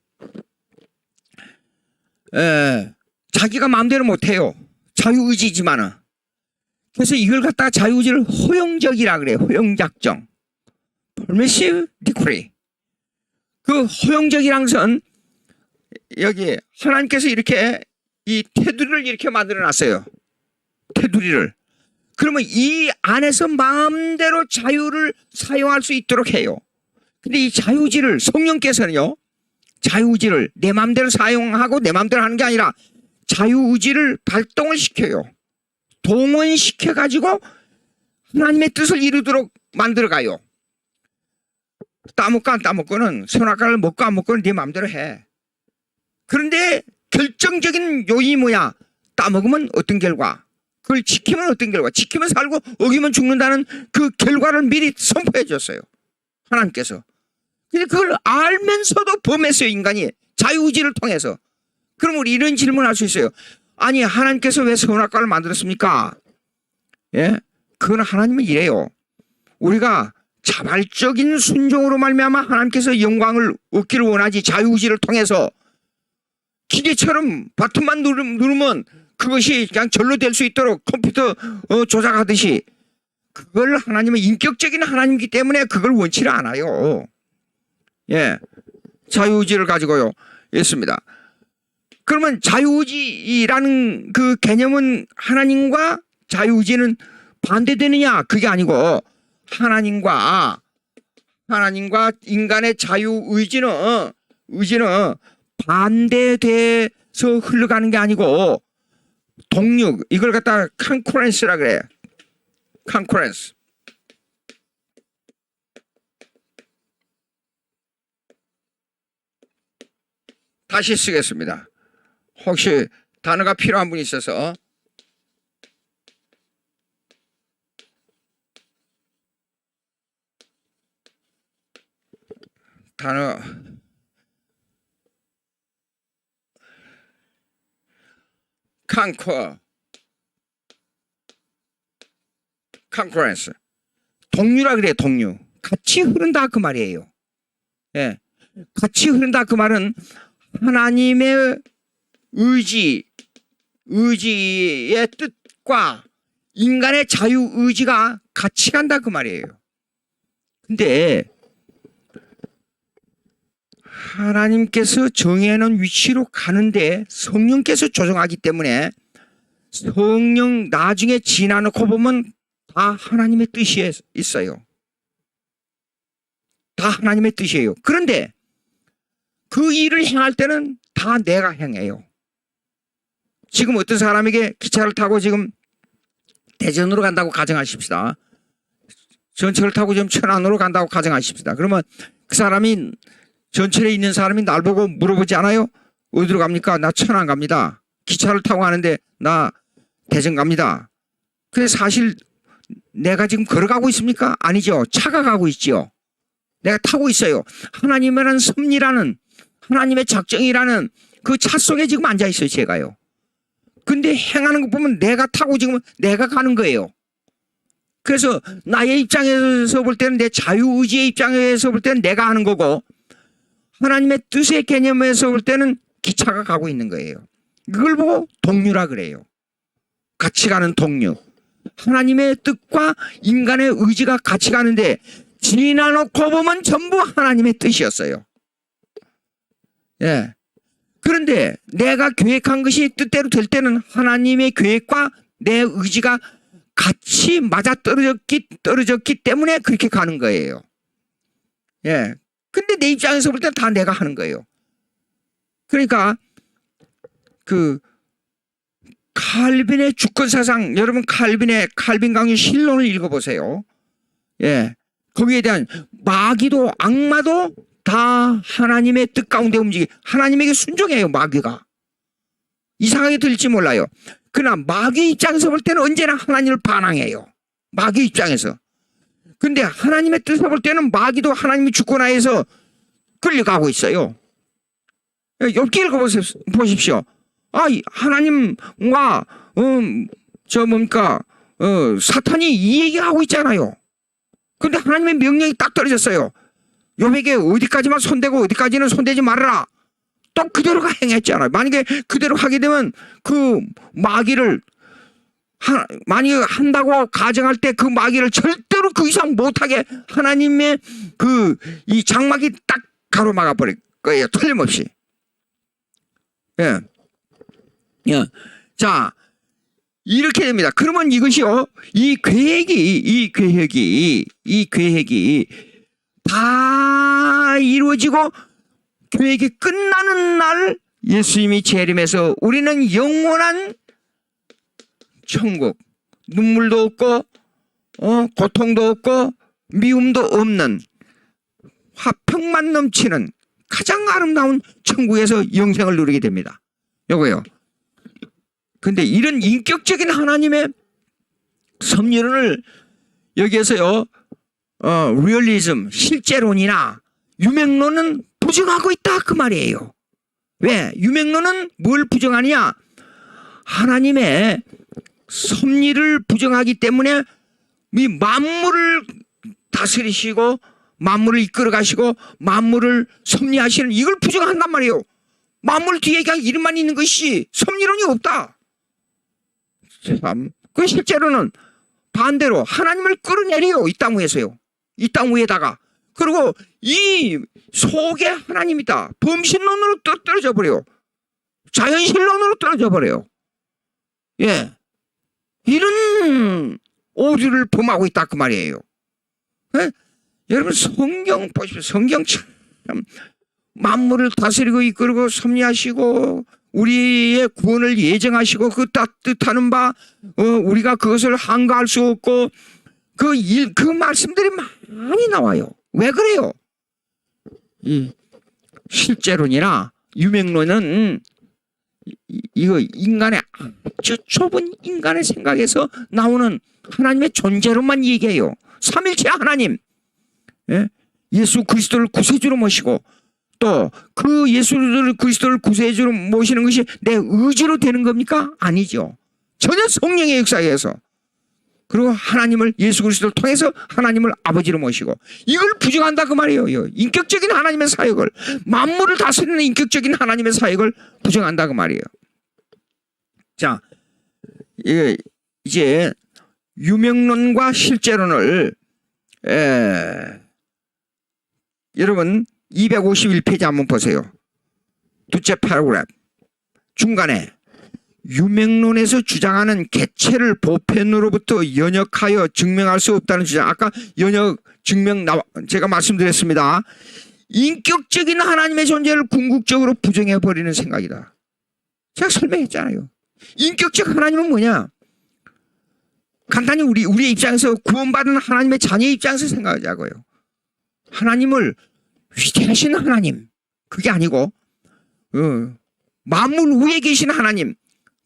자기가 마음대로 못해요. 자유의지지만은. 그래서 이걸 갖다가 자유의지를 허용적이라 그래요. 허용작정. permissive decree. 그 허용적이란 것은 여기 하나님께서 이렇게 이 테두리를 이렇게 만들어 놨어요. 테두리를. 그러면 이 안에서 마음대로 자유를 사용할 수 있도록 해요. 근데 이 자유의지를 성령께서는요. 자유의지를 내 마음대로 사용하고 내 마음대로 하는 게 아니라 자유의지를 발동을 시켜요. 동원시켜가지고 하나님의 뜻을 이루도록 만들어가요. 따먹고 안 따먹고는 선악과를 먹고 안 먹고는 네 마음대로 해. 그런데 결정적인 요인이 뭐야? 따먹으면 어떤 결과? 그걸 지키면 어떤 결과? 지키면 살고 어기면 죽는다는 그 결과를 미리 선포해 줬어요. 하나님께서. 근데 그걸 알면서도 범했어요. 인간이. 자유의지를 통해서. 그럼 우리 이런 질문을 할 수 있어요. 아니 하나님께서 왜 선악과를 만들었습니까? 예? 그건 하나님은 이래요. 우리가 자발적인 순종으로 말미암아 하나님께서 영광을 얻기를 원하지 자유의지를 통해서 기계처럼 버튼만 누르면 그것이 그냥 절로 될 수 있도록 컴퓨터 조작하듯이 그걸 하나님은 인격적인 하나님이기 때문에 그걸 원치를 않아요. 예, 자유의지를 가지고요 있습니다. 그러면 자유의지라는 그 개념은 하나님과 자유의지는 반대되느냐? 그게 아니고 하나님과 인간의 자유의지는 반대돼서 흘러가는 게 아니고 동력, 이걸 갖다가 컨커런스라 그래요. 컨커런스. 다시 쓰겠습니다. 혹시 단어가 필요한 분이 있어서. 단어 컨커런스. 동류라 그래요. 동류. 같이 흐른다 그 말이에요. 예. 같이 흐른다 그 말은 하나님의 의지의 뜻과 인간의 자유의지가 같이 간다 그 말이에요. 근데 하나님께서 정해놓은 위치로 가는데 성령께서 조정하기 때문에 성령 나중에 지나놓고 보면 다 하나님의 뜻이 있어요. 다 하나님의 뜻이에요. 그런데 그 일을 행할 때는 다 내가 행해요. 지금 어떤 사람에게 기차를 타고 지금 대전으로 간다고 가정하십시다. 전철을 타고 지금 천안으로 간다고 가정하십시다. 그러면 그 사람이 전철에 있는 사람이 날 보고 물어보지 않아요? 어디로 갑니까? 나 천안 갑니다. 기차를 타고 가는데 나 대전 갑니다. 근데 사실 내가 지금 걸어가고 있습니까? 아니죠. 차가 가고 있죠. 내가 타고 있어요. 하나님이라는 섭리라는 하나님의 작정이라는 그 차 속에 지금 앉아 있어요. 제가요. 근데 행하는 거 보면 내가 타고 지금 내가 가는 거예요. 그래서 나의 입장에서 볼 때는 내 자유의지의 입장에서 볼 때는 내가 하는 거고 하나님의 뜻의 개념에서 볼 때는 기차가 가고 있는 거예요. 이걸 보고 동류라 그래요. 같이 가는 동류. 하나님의 뜻과 인간의 의지가 같이 가는데 지나놓고 보면 전부 하나님의 뜻이었어요. 예. 그런데 내가 계획한 것이 뜻대로 될 때는 하나님의 계획과 내 의지가 같이 떨어졌기 때문에 그렇게 가는 거예요. 예. 근데 내 입장에서 볼 때는 다 내가 하는 거예요. 그러니까 그 칼빈의 주권사상, 여러분 칼빈 강의 실론을 읽어보세요. 예, 거기에 대한 마귀도 악마도 다 하나님의 뜻 가운데 하나님에게 순종해요. 마귀가 이상하게 들릴지 몰라요. 그러나 마귀 입장에서 볼 때는 언제나 하나님을 반항해요. 마귀 입장에서. 근데 하나님의 뜻을 볼 때는 마귀도 하나님의 주권하에서 끌려가고 있어요. 욥기 읽어보십시오. 하나님과 사탄이 이 얘기하고 있잖아요. 근데 하나님의 명령이 딱 떨어졌어요. 욥에게 어디까지만 손대고 어디까지는 손대지 말아라. 또 그대로가 행했잖아요. 만약에 그대로 하게 되면 그 마귀를 만약에 한다고 가정할 때 그 마귀를 절대로 그 이상 못하게 하나님의 이 장막이 딱 가로막아 버릴 거예요. 틀림없이. 예. 예. 자, 이렇게 됩니다. 그러면 이것이요, 이 계획이 다 이루어지고 계획이 끝나는 날 예수님이 재림해서 우리는 영원한 천국, 눈물도 없고 고통도 없고 미움도 없는 화평만 넘치는 가장 아름다운 천국에서 영생을 누리게 됩니다. 요거요. 근데 이런 인격적인 하나님의 섭리론을 여기에서요, 리얼리즘, 실제론이나 유명론은 부정하고 있다 그 말이에요. 왜? 유명론은 뭘 부정하느냐? 하나님의 섭리를 부정하기 때문에 이 만물을 다스리시고 만물을 이끌어 가시고 만물을 섭리하시는 이걸 부정한단 말이에요. 만물 뒤에 그냥 이름만 있는 것이 섭리론이 없다. 참, 그 실제로는 반대로 하나님을 끌어내려요. 이 땅 위에서요. 이 땅 위에다가. 그리고 이 속에 하나님이다. 범신론으로 떨어져 버려요. 자연신론으로 떨어져 버려요. 예, 이런 오류를 범하고 있다 그 말이에요. 예? 여러분 성경 보십시오. 성경 참 만물을 다스리고 이끌고 섭리하시고 우리의 구원을 예정하시고 그 뜻하는 바 우리가 그것을 한가할 수 없고 그 말씀들이 많이 나와요. 왜 그래요? 이 실제론이나 유명론은 이거 인간의 아주 좁은 인간의 생각에서 나오는 하나님의 존재로만 얘기해요. 삼일체 하나님, 예? 예수 그리스도를 구세주로 모시고 또 그 예수 그리스도를 구세주로 모시는 것이 내 의지로 되는 겁니까? 아니죠. 전혀 성령의 역사에 의해서. 그리고 하나님을 예수 그리스도를 통해서 하나님을 아버지로 모시고 이걸 부정한다 그 말이에요. 인격적인 하나님의 사역을, 만물을 다스리는 인격적인 하나님의 사역을 부정한다 그 말이에요. 자, 이제 유명론과 실제론을 여러분 251페이지 한번 보세요. 둘째 패러그래프 중간에 유명론에서 주장하는 개체를 보편으로부터 연역하여 증명할 수 없다는 주장. 아까 연역 증명 제가 말씀드렸습니다. 인격적인 하나님의 존재를 궁극적으로 부정해버리는 생각이다. 제가 설명했잖아요. 인격적 하나님은 뭐냐? 간단히 우리의 입장에서 구원받은 하나님의 자녀의 입장에서 생각하자고요. 하나님을 위대하신 하나님, 그게 아니고 만물 위에 계신 하나님,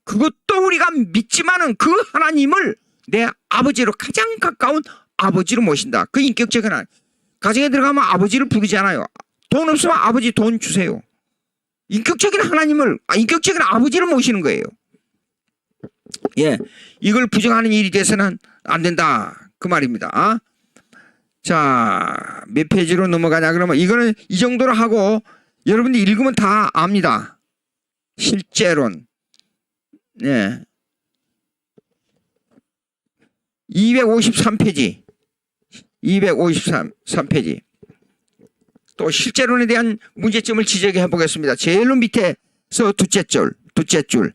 그것도 우리가 믿지만은 그 하나님을 내 아버지로, 가장 가까운 아버지로 모신다. 그 인격적인 하나님. 가정에 들어가면 아버지를 부르지 않아요. 돈 없으면 아버지 돈 주세요. 인격적인 하나님을, 인격적인 아버지를 모시는 거예요. 예, 이걸 부정하는 일이 돼서는 안 된다 그 말입니다. 자, 몇 페이지로 넘어가냐 그러면 이거는 이 정도로 하고 여러분들이 읽으면 다 압니다. 실제론. 예. 253페이지. 253페이지. 또 실제론에 대한 문제점을 지적해 보겠습니다. 제일 밑에서 둘째 줄.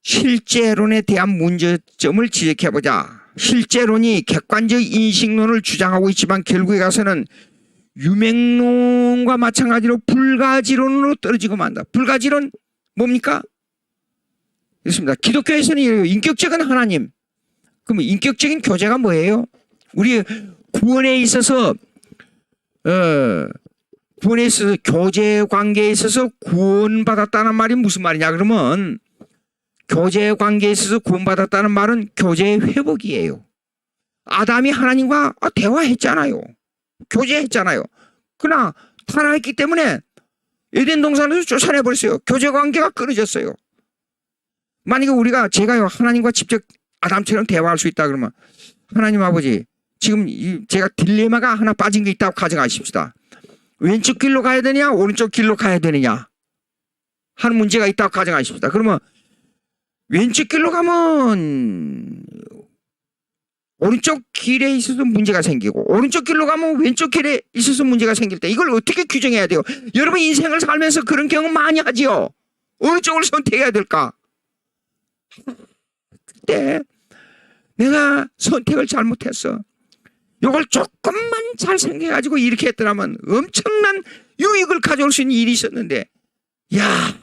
실제론에 대한 문제점을 지적해 보자. 실제론이 객관적 인식론을 주장하고 있지만 결국에 가서는 유맹론과 마찬가지로 불가지론으로 떨어지고 만다. 불가지론 뭡니까? 그렇습니다. 기독교에서는 이래요. 인격적인 하나님. 그럼 인격적인 교제가 뭐예요? 우리 구원에 있어서 교제 관계에 있어서 구원받았다는 말이 무슨 말이냐 그러면 교제 관계에 있어서 구원받았다는 말은 교제의 회복이에요. 아담이 하나님과 대화했잖아요. 교제했잖아요. 그러나 타락했기 때문에 에덴 동산에서 쫓아내버렸어요. 교제 관계가 끊어졌어요. 만약에 제가요 하나님과 직접 아담처럼 대화할 수 있다 그러면 하나님 아버지 지금 제가 딜레마가 하나 빠진 게 있다고 가정하십시다. 왼쪽 길로 가야 되냐 오른쪽 길로 가야 되느냐 하는 문제가 있다고 가정하십시다. 그러면 왼쪽 길로 가면 오른쪽 길에 있어서 문제가 생기고 오른쪽 길로 가면 왼쪽 길에 있어서 문제가 생길 때 이걸 어떻게 규정해야 돼요? 여러분 인생을 살면서 그런 경험 많이 하지요. 어느 쪽을 선택해야 될까? 그때 내가 선택을 잘못했어. 이걸 조금만 잘 생각해가지고 이렇게 했더라면 엄청난 유익을 가져올 수 있는 일이 있었는데 야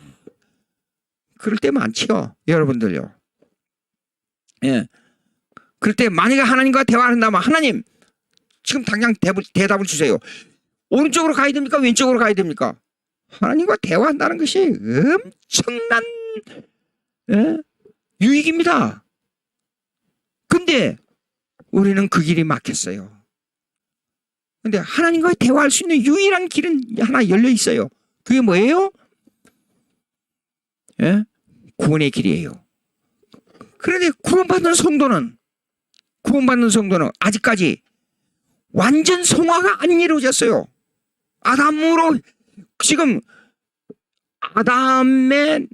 그럴 때 많지요. 여러분들요. 예. 그럴 때 만약에 하나님과 대화한다면 하나님 지금 당장 대답을 주세요. 오른쪽으로 가야 됩니까? 왼쪽으로 가야 됩니까? 하나님과 대화한다는 것이 엄청난 유익입니다. 근데 우리는 그 길이 막혔어요. 근데 하나님과 대화할 수 있는 유일한 길은 하나 열려 있어요. 그게 뭐예요? 구원의 길이에요. 그런데 구원받는 성도는 아직까지 완전 성화가 안 이루어졌어요. 아담으로 지금 아담의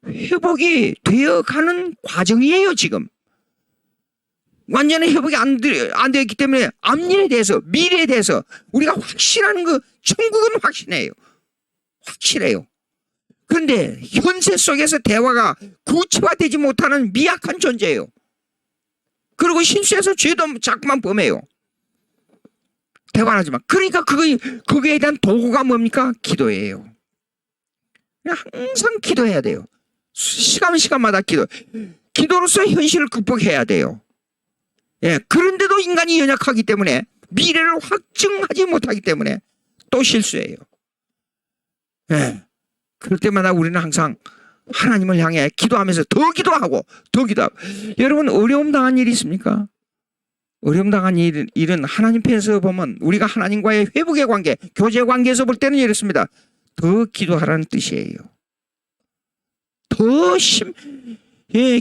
회복이 되어가는 과정이에요. 지금 완전히 회복이 안 되었기 때문에 앞일에 대해서 미래에 대해서 우리가 확신하는 거 천국은 확실해요. 그런데 현세 속에서 대화가 구체화되지 못하는 미약한 존재예요. 그리고 실수해서 죄도 자꾸만 범해요. 대화하지만 그러니까 거기에 대한 도구가 뭡니까? 기도예요. 항상 기도해야 돼요. 시간마다 기도로서 현실을 극복해야 돼요. 예, 그런데도 인간이 연약하기 때문에 미래를 확증하지 못하기 때문에 또 실수해요. 예, 그럴 때마다 우리는 항상 하나님을 향해 기도하면서 더 기도하고 여러분 어려움 당한 일이 있습니까? 어려움 당한 일은 하나님 편에서 보면 우리가 하나님과의 회복의 관계, 교제 관계에서 볼 때는 이렇습니다. 더 기도하라는 뜻이에요. 더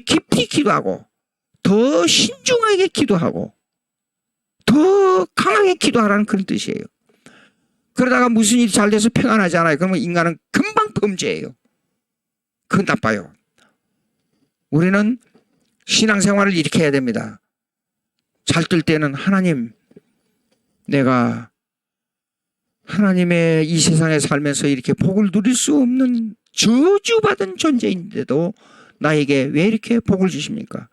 깊이 기도하고 더 신중하게 기도하고 더 강하게 기도하라는 그런 뜻이에요. 그러다가 무슨 일이 잘 돼서 평안하지 않아요. 그러면 인간은 금방 범죄예요. 그건 나빠요. 우리는 신앙생활을 이렇게 해야 됩니다. 잘 뜰 때는 하나님, 내가 하나님의 이 세상에 살면서 이렇게 복을 누릴 수 없는 저주받은 존재인데도 나에게 왜 이렇게 복을 주십니까?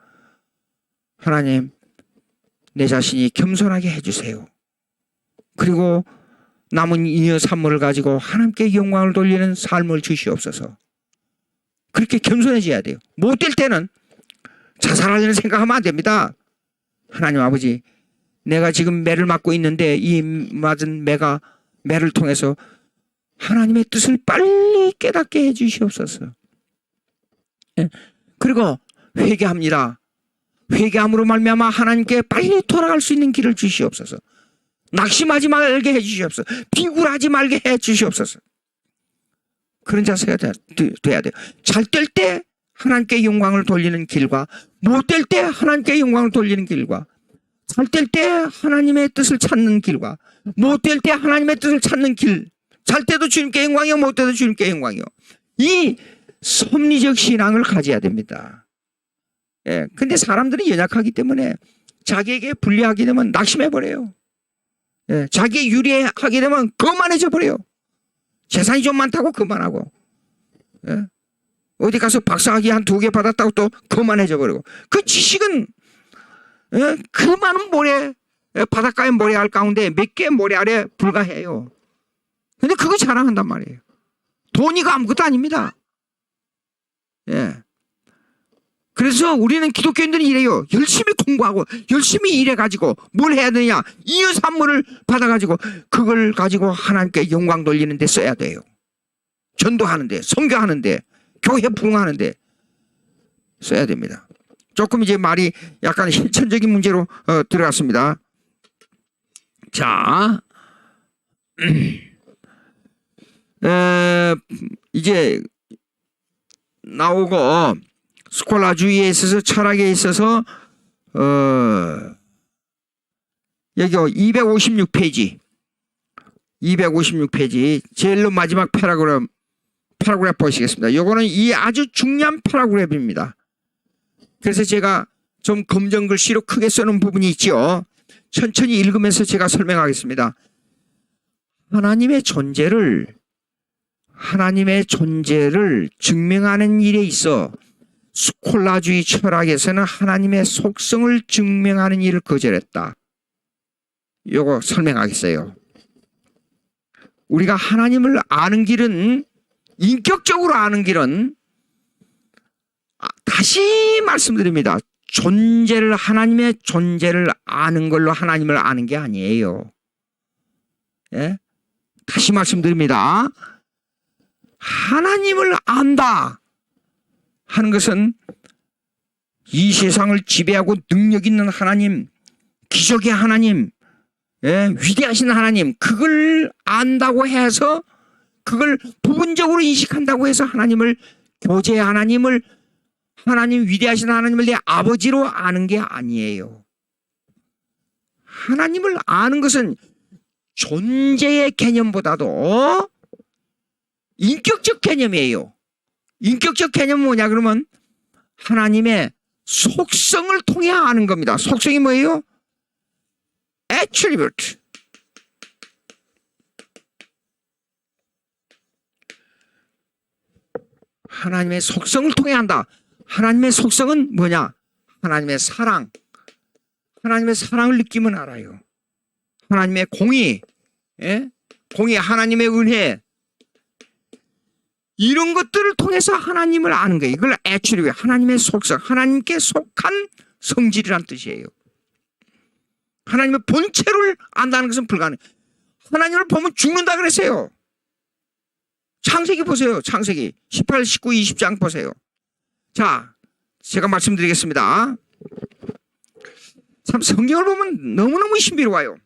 하나님, 내 자신이 겸손하게 해주세요. 그리고 남은 잉여 산물을 가지고 하나님께 영광을 돌리는 삶을 주시옵소서. 그렇게 겸손해져야 돼요. 못될 때는 자살하려는 생각하면 안 됩니다. 하나님 아버지, 내가 지금 매를 맞고 있는데 이 맞은 매를 통해서 하나님의 뜻을 빨리 깨닫게 해주시옵소서. 그리고 회개합니다. 회개함으로 말미암아 하나님께 빨리 돌아갈 수 있는 길을 주시옵소서. 낙심하지 말게 해주시옵소서. 비굴하지 말게 해주시옵소서. 그런 자세가 돼야 돼요. 잘 될 때 하나님께 영광을 돌리는 길과 못 될 때 하나님께 영광을 돌리는 길과 잘 될 때 하나님의 뜻을 찾는 길과 못 될 때 하나님의 뜻을 찾는 길, 잘 때도 주님께 영광이요 못 때도 주님께 영광이요, 이 섭리적 신앙을 가져야 됩니다. 예, 근데 사람들은 연약하기 때문에 자기에게 불리하게 되면 낙심해버려요. 예, 자기에 유리하게 되면 거만해져 버려요. 재산이 좀 많다고 거만하고, 예, 어디 가서 박사학위 한 2개 받았다고 또 거만해져 버리고, 그 지식은 그 많은 모래 바닷가의 모래알 가운데 몇 개의 모래알에 불과해요. 근데 그거 자랑한단 말이에요. 돈이가 아무것도 아닙니다. 예. 그래서 우리는 기독교인들은 이래요. 열심히 공부하고 열심히 일해가지고 뭘 해야 되냐? 이유 산물을 받아가지고 그걸 가지고 하나님께 영광 돌리는 데 써야 돼요. 전도하는데, 선교하는데, 교회 부흥하는데 써야 됩니다. 조금 이제 말이 약간 실천적인 문제로 들어갔습니다. 자, 이제 나오고 스콜라주의에 있어서 철학에 있어서 여기 256페이지 제일로 마지막 패러그래프 보시겠습니다. 이거는 이 아주 중요한 패러그래프입니다. 그래서 제가 좀 검정 글씨로 크게 쓰는 부분이 있죠. 천천히 읽으면서 제가 설명하겠습니다. 하나님의 존재를 증명하는 일에 있어 스콜라주의 철학에서는 하나님의 속성을 증명하는 일을 거절했다. 요거 설명하겠어요. 우리가 하나님을 아는 길은, 인격적으로 아는 길은, 다시 말씀드립니다. 하나님의 존재를 아는 걸로 하나님을 아는 게 아니에요. 예? 다시 말씀드립니다. 하나님을 안다 하는 것은 이 세상을 지배하고 능력 있는 하나님, 기적의 하나님, 예, 위대하신 하나님, 그걸 안다고 해서, 그걸 부분적으로 인식한다고 해서 하나님을, 교제의 하나님, 위대하신 하나님을 내 아버지로 아는 게 아니에요. 하나님을 아는 것은 존재의 개념보다도 인격적 개념이에요. 인격적 개념은 뭐냐 그러면 하나님의 속성을 통해 아는 겁니다. 속성이 뭐예요? attribute. 하나님의 속성을 통해 한다. 하나님의 속성은 뭐냐? 하나님의 사랑. 하나님의 사랑을 느끼면 알아요. 하나님의 공의, 예? 공의, 하나님의 은혜, 이런 것들을 통해서 하나님을 아는 거예요. 이걸 attribute, 하나님의 속성, 하나님께 속한 성질이란 뜻이에요. 하나님의 본체를 안다는 것은 불가능해요. 하나님을 보면 죽는다 그랬어요. 창세기 보세요. 창세기 18, 19, 20장 보세요. 자, 제가 말씀드리겠습니다. 참 성경을 보면 너무너무 신비로워요.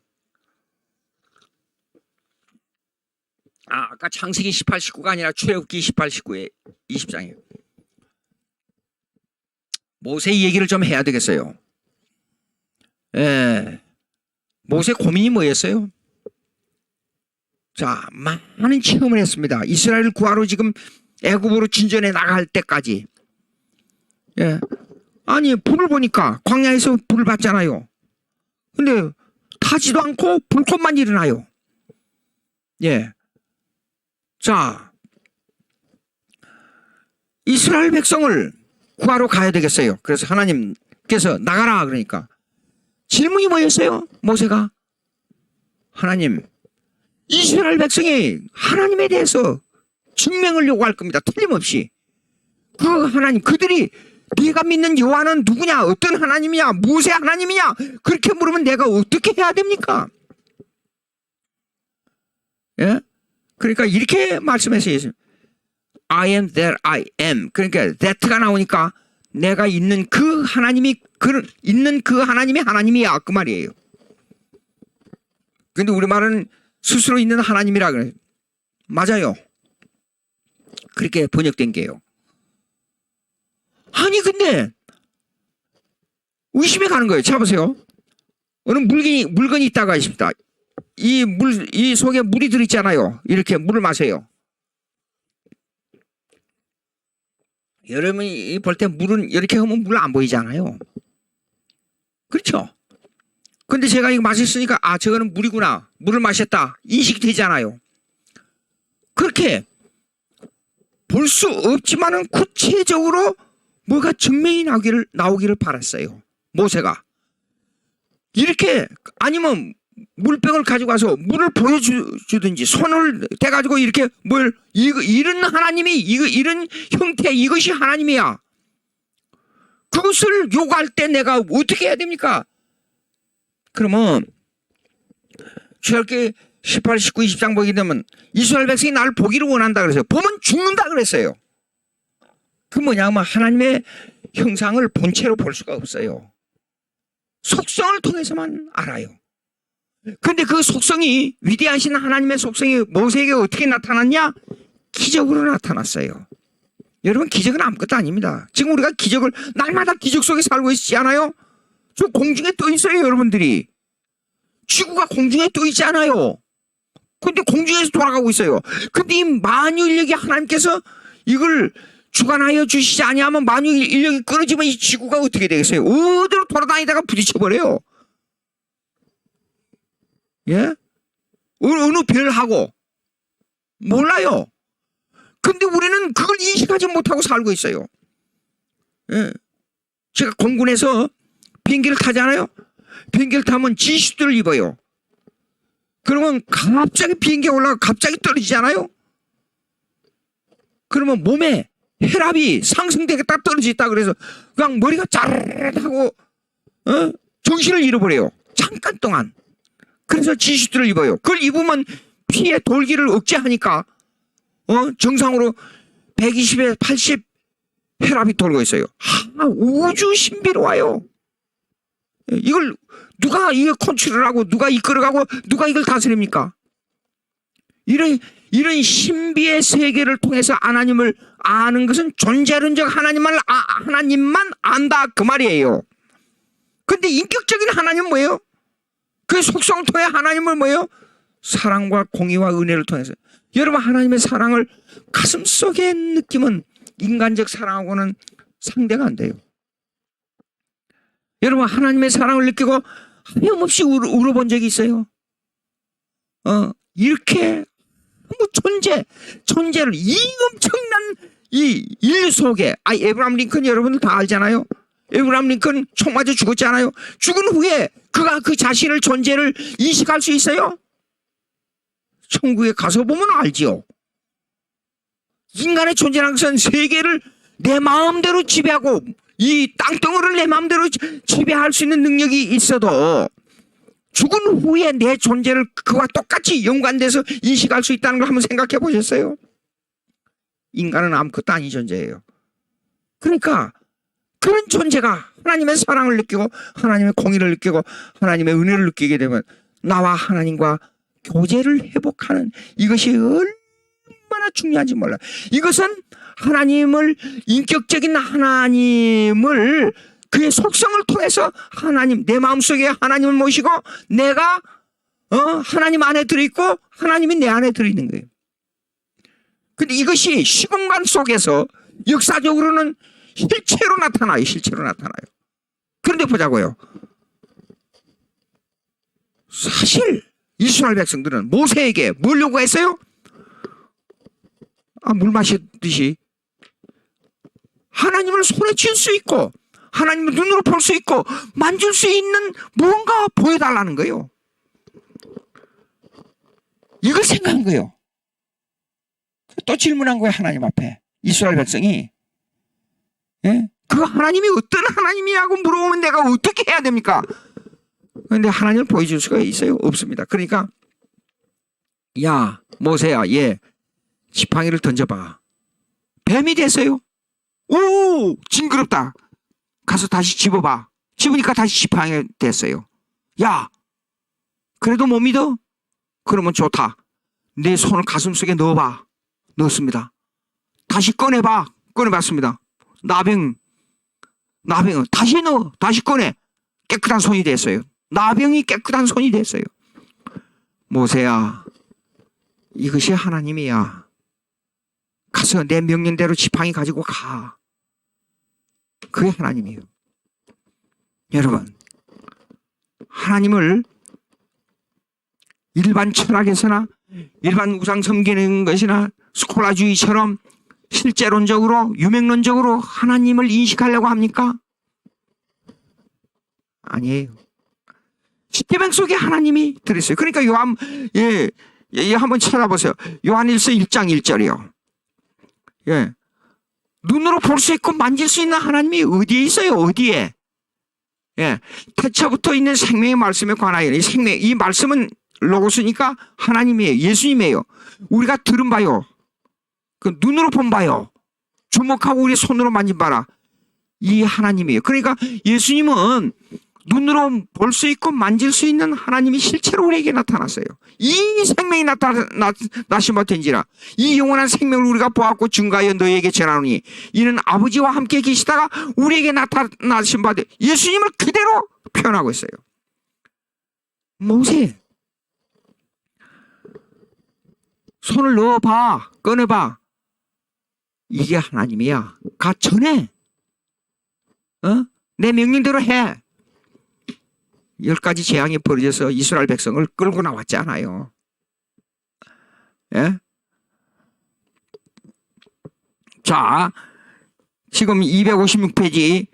아까 창세기 18, 19가 아니라 출애굽기 18, 19에 20장이에요. 모세 얘기를 좀 해야 되겠어요. 예. 모세 고민이 뭐였어요? 자, 많은 체험을 했습니다. 이스라엘을 구하러 지금 애굽으로 진전해 나갈 때까지. 예. 아니, 불을 보니까 광야에서 불을 봤잖아요. 근데 타지도 않고 불꽃만 일어나요. 예. 자, 이스라엘 백성을 구하러 가야 되겠어요. 그래서 하나님께서 나가라 그러니까 질문이 뭐였어요? 모세가 하나님, 이스라엘 백성이 하나님에 대해서 증명을 요구할 겁니다. 틀림없이. 그 하나님, 그들이 네가 믿는 여호와는 누구냐? 어떤 하나님이냐? 무엇의 하나님이냐? 그렇게 물으면 내가 어떻게 해야 됩니까? 예? 그러니까 이렇게 말씀했어요. I am that I am. 그러니까 that가 나오니까 내가 있는 그 하나님이 있는 그 하나님이 하나님이야 그 말이에요. 근데 우리말은 스스로 있는 하나님이라 그래요. 맞아요. 그렇게 번역된 게요. 아니 근데 의심해 가는 거예요. 자 보세요. 어느 물건이 있다고 하십니다. 이 속에 물이 들어있잖아요. 이렇게 물을 마세요. 여러분이 볼 때 물은 이렇게 하면 물 안 보이잖아요. 그렇죠? 근데 제가 이거 마셨으니까 아 저거는 물이구나. 물을 마셨다. 인식이 되잖아요. 그렇게 볼 수 없지만은 구체적으로 뭐가 증명이 나오기를 바랐어요. 모세가. 이렇게 아니면 물병을 가지고 와서 물을 보여주든지 손을 대가지고 이렇게 이런 하나님이 이런 형태 이것이 하나님이야. 그것을 요구할 때 내가 어떻게 해야 됩니까? 그러면 출애굽기 18, 19, 20장 보게 되면 이스라엘 백성이 나를 보기를 원한다 그랬어요. 보면 죽는다 그랬어요. 그 뭐냐면 하나님의 형상을 본체로 볼 수가 없어요. 속성을 통해서만 알아요. 그런데 그 속성이 위대하신 하나님의 속성이 모세에게 어떻게 나타났냐? 기적으로 나타났어요. 여러분 기적은 아무것도 아닙니다. 지금 우리가 기적을 날마다 기적 속에 살고 있지 않아요? 저 공중에 떠 있어요 여러분들이. 지구가 공중에 떠 있지 않아요. 근데 공중에서 돌아가고 있어요. 근데 이 만유 인력이 하나님께서 이걸 주관하여 주시지 아니하면 만유 인력이 끊어지면 이 지구가 어떻게 되겠어요? 어디로 돌아다니다가 부딪혀버려요. 예? 어느 별하고 몰라요. 근데 우리는 그걸 인식하지 못하고 살고 있어요. 예. 제가 공군에서 비행기를 타잖아요. 비행기를 타면 지시들을 입어요. 그러면 갑자기 비행기가 올라가 갑자기 떨어지잖아요. 그러면 몸에 혈압이 상승되겠다 떨어지겠다 그래서 그냥 머리가 짜르르하고 정신을 잃어버려요. 잠깐 동안. 그래서 지시들을 입어요. 그걸 입으면 피의 돌기를 억제하니까 정상으로 120에 80 혈압이 돌고 있어요. 우주 신비로워요. 이걸 누가 이거 컨트롤하고 누가 이끌어가고 누가 이걸 다스립니까? 이런 신비의 세계를 통해서 하나님을 아는 것은 존재론적 하나님만 안다 그 말이에요. 근데 인격적인 하나님은 뭐예요? 그 속성을 통해 하나님을 뭐예요? 사랑과 공의와 은혜를 통해서. 여러분 하나님의 사랑을 가슴속에 느끼면 인간적 사랑하고는 상대가 안 돼요. 여러분 하나님의 사랑을 느끼고 하염없이 울어본 적이 있어요? 이렇게 존재를 이 엄청난 이 인류 속에 에브라함 링컨 여러분들 다 알잖아요. 에브라함 링컨 총 맞아 죽었잖아요. 죽은 후에 그가 그 자신을 존재를 인식할 수 있어요? 천국에 가서 보면 알지요. 인간의 존재라는 것은 세계를 내 마음대로 지배하고 이 땅덩어리를 내 마음대로 지배할 수 있는 능력이 있어도 죽은 후에 내 존재를 그와 똑같이 연관돼서 인식할 수 있다는 걸 한번 생각해 보셨어요? 인간은 아무것도 아닌 존재예요. 그러니까 그런 존재가 하나님의 사랑을 느끼고 하나님의 공의를 느끼고 하나님의 은혜를 느끼게 되면 나와 하나님과 교제를 회복하는 이것이 얼마나 중요한지 몰라요. 이것은 하나님을 인격적인 하나님을 그의 속성을 통해서 하나님 내 마음속에 하나님을 모시고 내가 하나님 안에 들어있고 하나님이 내 안에 들어있는 거예요. 근데 이것이 시공간 속에서 역사적으로는 실체로 나타나요. 실체로 나타나요. 그런데 보자고요. 사실 이스라엘 백성들은 모세에게 뭘 요구했어요? 물 마시듯이 하나님을 손에 쥘 수 있고 하나님을 눈으로 볼 수 있고 만질 수 있는 뭔가 보여달라는 거예요. 이걸 생각한 거예요. 또 질문한 거예요. 하나님 앞에 이스라엘 백성이 그 하나님이 어떤 하나님이라고 물어보면 내가 어떻게 해야 됩니까? 그런데 하나님을 보여줄 수가 있어요? 없습니다. 그러니까 야 모세야 지팡이를 던져봐. 뱀이 됐어요. 오 징그럽다. 가서 다시 집어봐. 집으니까 다시 지팡이가 됐어요. 야 그래도 못 믿어? 그러면 좋다. 내 손을 가슴속에 넣어봐. 넣었습니다. 다시 꺼내봐. 꺼내봤습니다. 나병 다시 넣어. 다시 꺼내. 깨끗한 손이 됐어요. 나병이 깨끗한 손이 됐어요. 모세야 이것이 하나님이야. 가서 내 명령대로 지팡이 가지고 가. 그게 하나님이에요. 여러분 하나님을 일반 철학에서나 일반 우상 섬기는 것이나 스콜라주의처럼 실제론적으로 유명론적으로 하나님을 인식하려고 합니까? 아니에요. 십계명 속에 하나님이 들어있어요. 그러니까 한번 찾아보세요. 요한일서 1장 1절이요. 예. 눈으로 볼 수 있고 만질 수 있는 하나님이 어디에 있어요? 어디에? 예. 태초부터 있는 생명의 말씀에 관하여 이 말씀은 로고스니까 하나님이에요. 예수님이에요. 우리가 들은 바요. 그 눈으로 본 바요. 주목하고 우리 손으로 만진 바라. 이 하나님이에요. 그러니까 예수님은 눈으로 볼 수 있고 만질 수 있는 하나님이 실제로 우리에게 나타났어요. 이 생명이 나타나신 바 된지라. 이 영원한 생명을 우리가 보았고 증거하여 너희에게 전하노니 이는 아버지와 함께 계시다가 우리에게 나타나신 바 된 예수님을 그대로 표현하고 있어요. 모세 손을 넣어봐, 꺼내봐. 이게 하나님이야. 가 전에 내 명령대로 해. 10가지 재앙이 벌어져서 이스라엘 백성을 끌고 나왔지 않아요. 예? 자, 지금 256페이지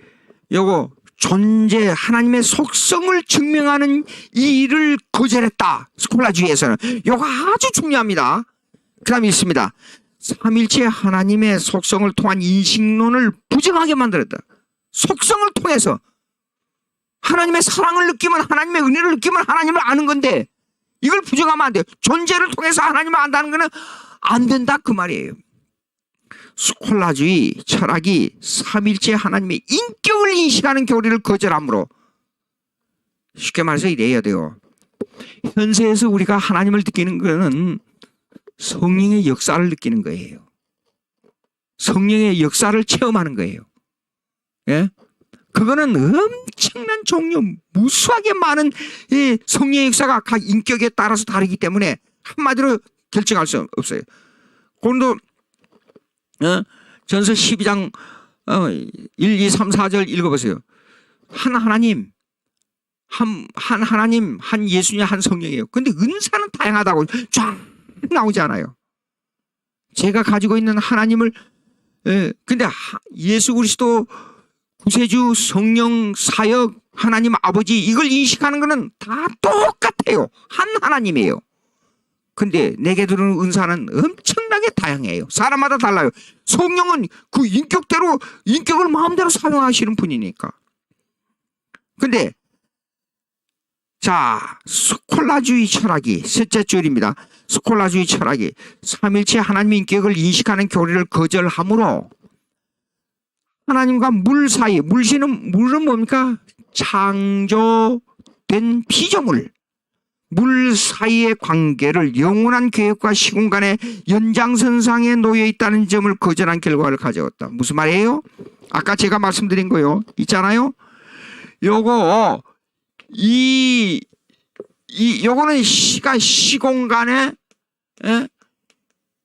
요거 존재 하나님의 속성을 증명하는 이 일을 거절했다. 스콜라주의에서는 요거 아주 중요합니다. 그 다음에 있습니다. 삼일체 하나님의 속성을 통한 인식론을 부정하게 만들었다. 속성을 통해서 하나님의 사랑을 느끼면 하나님의 은혜를 느끼면 하나님을 아는 건데 이걸 부정하면 안 돼요. 존재를 통해서 하나님을 안다는 거는 안 된다 그 말이에요. 스콜라주의 철학이 삼일체 하나님의 인격을 인식하는 교리를 거절하므로 쉽게 말해서 이래야 돼요. 현세에서 우리가 하나님을 느끼는 거는 성령의 역사를 느끼는 거예요. 성령의 역사를 체험하는 거예요. 예? 그거는 엄청난 종류, 무수하게 많은 성령의 역사가 각 인격에 따라서 다르기 때문에 한마디로 결정할 수 없어요. 고린도 전서 12장 1, 2, 3, 4절 읽어보세요. 한 하나님, 한 예수님, 한 성령이에요. 근데 은사는 다양하다고 쫙 나오지 않아요. 제가 가지고 있는 하나님을 근데 예수 그리스도 구세주, 성령, 사역, 하나님 아버지 이걸 인식하는 것은 다 똑같아요. 한 하나님이에요. 근데 내게 들어오는 은사는 엄청나게 다양해요. 사람마다 달라요. 성령은 그 인격대로 인격을 마음대로 사용하시는 분이니까. 근데 자, 스콜라주의 철학이 셋째 줄입니다. 스콜라주의 철학이 삼일체 하나님의 인격을 인식하는 교리를 거절하므로 하나님과 물 사이, 물은 뭡니까? 창조된 피조물. 물 사이의 관계를 영원한 계획과 시공간의 연장선상에 놓여 있다는 점을 거절한 결과를 가져왔다. 무슨 말이에요? 아까 제가 말씀드린 거요. 있잖아요. 요거 요거는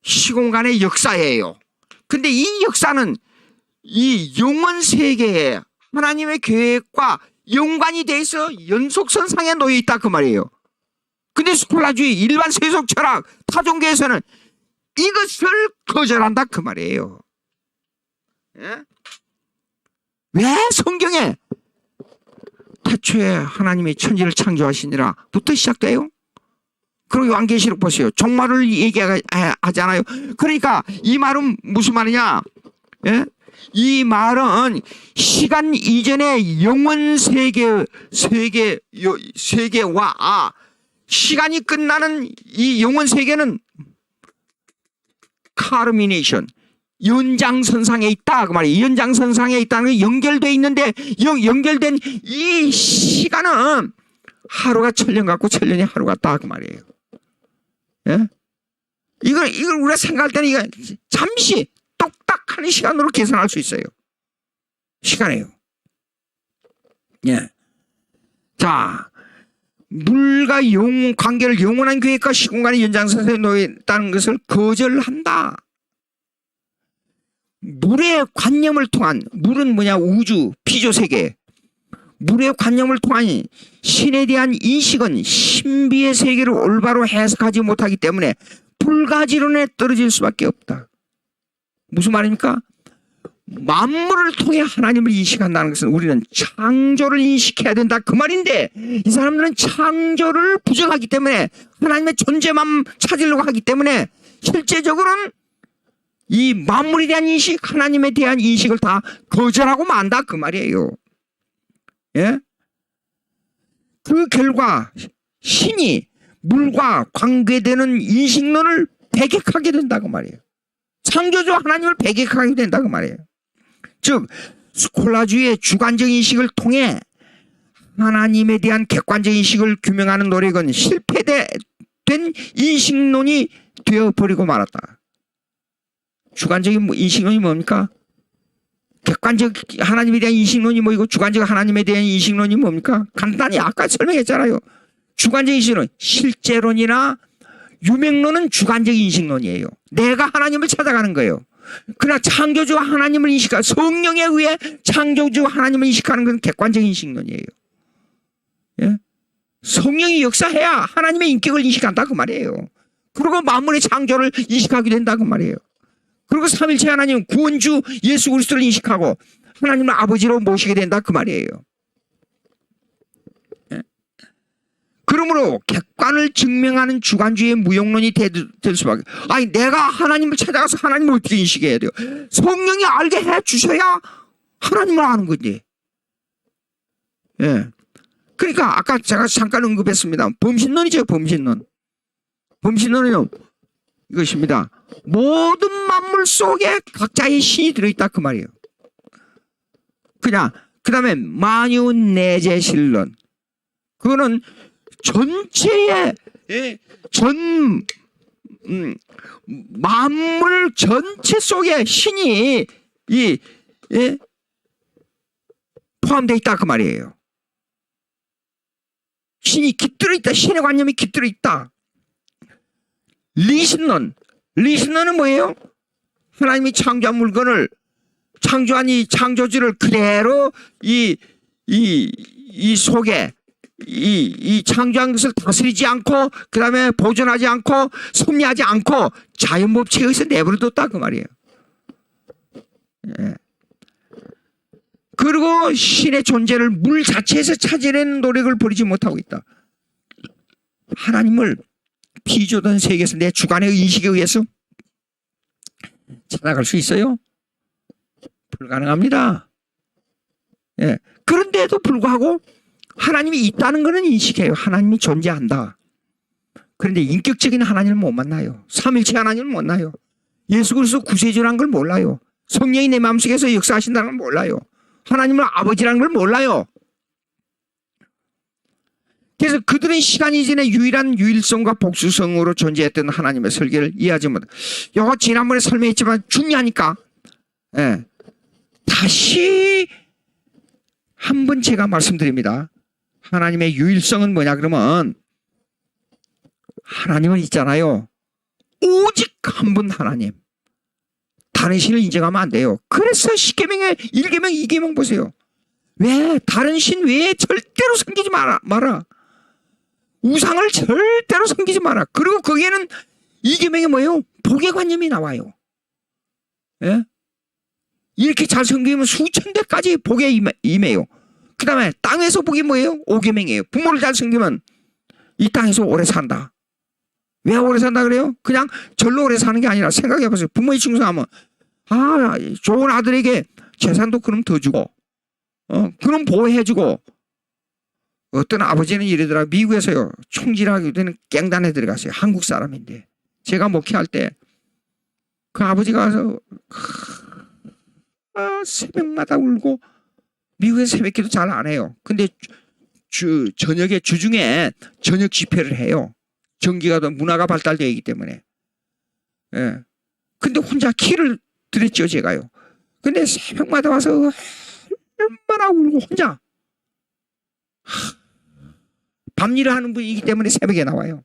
시공간의 역사예요. 근데 이 역사는 이 영원 세계에 하나님의 계획과 연관이 돼 있어 연속선상에 놓여 있다 그 말이에요. 근데 스콜라주의 일반 세속 철학 타종교에서는 이것을 거절한다 그 말이에요. 예? 왜 성경에 태초에 하나님이 천지를 창조하시니라부터 시작돼요? 그리고 요한계시록 보세요. 종말을 얘기하잖아요. 그러니까 이 말은 무슨 말이냐? 예? 이 말은 시간 이전의 영원 세계와 시간이 끝나는 이 영원 세계는 카르미네이션 연장선상에 있다 그 말이에요. 연장선상에 있다는 게 연결돼 있는데 연결된 이 시간은 하루가 천년 같고 천년이 하루 같다 그 말이에요. 예? 이걸 우리가 생각할 때는 이거 잠시 똑딱하는 시간으로 계산할 수 있어요. 시간이에요. 예. 자, 물과 관계를 영원한 계획과 시공간의 연장선상에 놓여 있다는 것을 거절한다. 물의 관념을 통한, 물은 뭐냐? 우주, 피조세계. 물의 관념을 통한 신에 대한 인식은 신비의 세계를 올바로 해석하지 못하기 때문에 불가지론에 떨어질 수밖에 없다. 무슨 말입니까? 만물을 통해 하나님을 인식한다는 것은 우리는 창조를 인식해야 된다 그 말인데, 이 사람들은 창조를 부정하기 때문에 하나님의 존재만 찾으려고 하기 때문에 실제적으로는 이 만물에 대한 인식, 하나님에 대한 인식을 다 거절하고 만다 그 말이에요. 예? 그 결과 신이 물과 관계되는 인식론을 배격하게 된다고 말이에요. 창조주 하나님을 배격하게 된다고 말이에요. 즉 스콜라주의 주관적 인식을 통해 하나님에 대한 객관적 인식을 규명하는 노력은 실패된 인식론이 되어버리고 말았다. 주관적인 인식론이 뭡니까? 객관적 하나님에 대한 인식론이 뭐이고 주관적 하나님에 대한 인식론이 뭡니까? 간단히 아까 설명했잖아요. 주관적 인식론, 실제론이나 유명론은 주관적 인식론이에요. 내가 하나님을 찾아가는 거예요. 그러나 창조주 하나님을 인식하고 성령에 의해 창조주 하나님을 인식하는 건 객관적 인식론이에요. 예? 성령이 역사해야 하나님의 인격을 인식한다 그 말이에요. 그리고 만물의 창조를 인식하게 된다 그 말이에요. 그리고 삼일체 하나님 구원주 예수 그리스도를 인식하고 하나님을 아버지로 모시게 된다 그 말이에요. 예? 그러므로 객관을 증명하는 주관주의 무용론이 될 수밖에. 아니 내가 하나님을 찾아가서 하나님을 어떻게 인식해야 돼요? 성령이 알게 해 주셔야 하나님을 아는 거지. 예. 그러니까 아까 제가 잠깐 언급했습니다. 범신론이죠. 범신론. 범신론은 이것입니다. 모든 만물 속에 각자의 신이 들어있다 그 말이에요. 그냥 그 다음에 만유내재신론. 그거는 전체의 만물 전체 속에 신이 포함되어 있다 그 말이에요. 신이 깃들어 있다. 신의 관념이 깃들어 있다. 리신론은 뭐예요? 하나님이 창조한 물건을 창조한 이 창조주를 그대로 이 속에 이 창조한 것을 다스리지 않고 그 다음에 보존하지 않고 섭리하지 않고 자연 법칙에 의해서 내버려뒀다 그 말이에요. 예. 그리고 신의 존재를 물 자체에서 찾아내는 노력을 벌이지 못하고 있다. 하나님을 피조된 세계에서 내 주관의 인식에 의해서 찾아갈 수 있어요? 불가능합니다. 예. 그런데도 불구하고 하나님이 있다는 것은 인식해요. 하나님이 존재한다. 그런데 인격적인 하나님을 못 만나요. 삼일체 하나님을 못 만나요. 예수 그리스도 구세주라는 걸 몰라요. 성령이 내 마음속에서 역사하신다는 걸 몰라요. 하나님을 아버지라는 걸 몰라요. 그래서 그들은 시간이 지내 유일한 유일성과 복수성으로 존재했던 하나님의 설계를 이해하지 못해. 이거 지난번에 설명했지만 중요하니까 예. 다시 한번 제가 말씀드립니다. 하나님의 유일성은 뭐냐 그러면 하나님은 있잖아요. 오직 한 분 하나님. 다른 신을 인정하면 안 돼요. 그래서 10계명에 1계명 2계명 보세요. 왜 다른 신 외에 절대로 섬기지 마라. 우상을 절대로 섬기지 마라. 그리고 거기에는 2계명이 뭐예요? 복의 관념이 나와요. 예? 이렇게 잘 섬기면 수천 대까지 복에 임해요. 그 다음에 땅에서 복이 뭐예요? 5계명이에요. 부모를 잘 섬기면 이 땅에서 오래 산다. 왜 오래 산다 그래요? 그냥 절로 오래 사는 게 아니라 생각해보세요. 부모의 충성하면 좋은 아들에게 재산도 그럼 더 주고 그럼 보호해주고. 어떤 아버지는 이러더라. 미국에서요 총질하게 되는 갱단에 들어갔어요. 한국 사람인데 제가 목회할 때 그 아버지가 와서 새벽마다 울고. 미국에서 새벽기도 잘 안 해요. 근데 저녁에 주중에 저녁 집회를 해요. 전기가 더 문화가 발달되어 있기 때문에. 예. 근데 혼자 키를 드렸죠 제가요. 근데 새벽마다 와서 얼마나 울고 혼자 밤일을 하는 분이기 때문에 새벽에 나와요.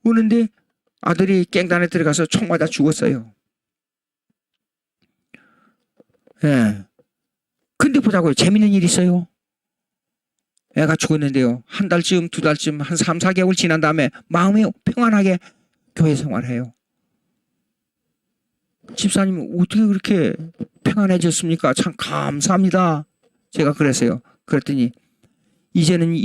우는데 아들이 깽단에 들어가서 총 맞아 죽었어요. 예. 근데 보자고요. 재밌는 일이 있어요. 애가 죽었는데요. 한 달쯤, 두 달쯤, 한 3, 4개월 지난 다음에 마음이 평안하게 교회 생활해요. 집사님 어떻게 그렇게 평안해졌습니까? 참 감사합니다. 제가 그랬어요. 그랬더니 이제는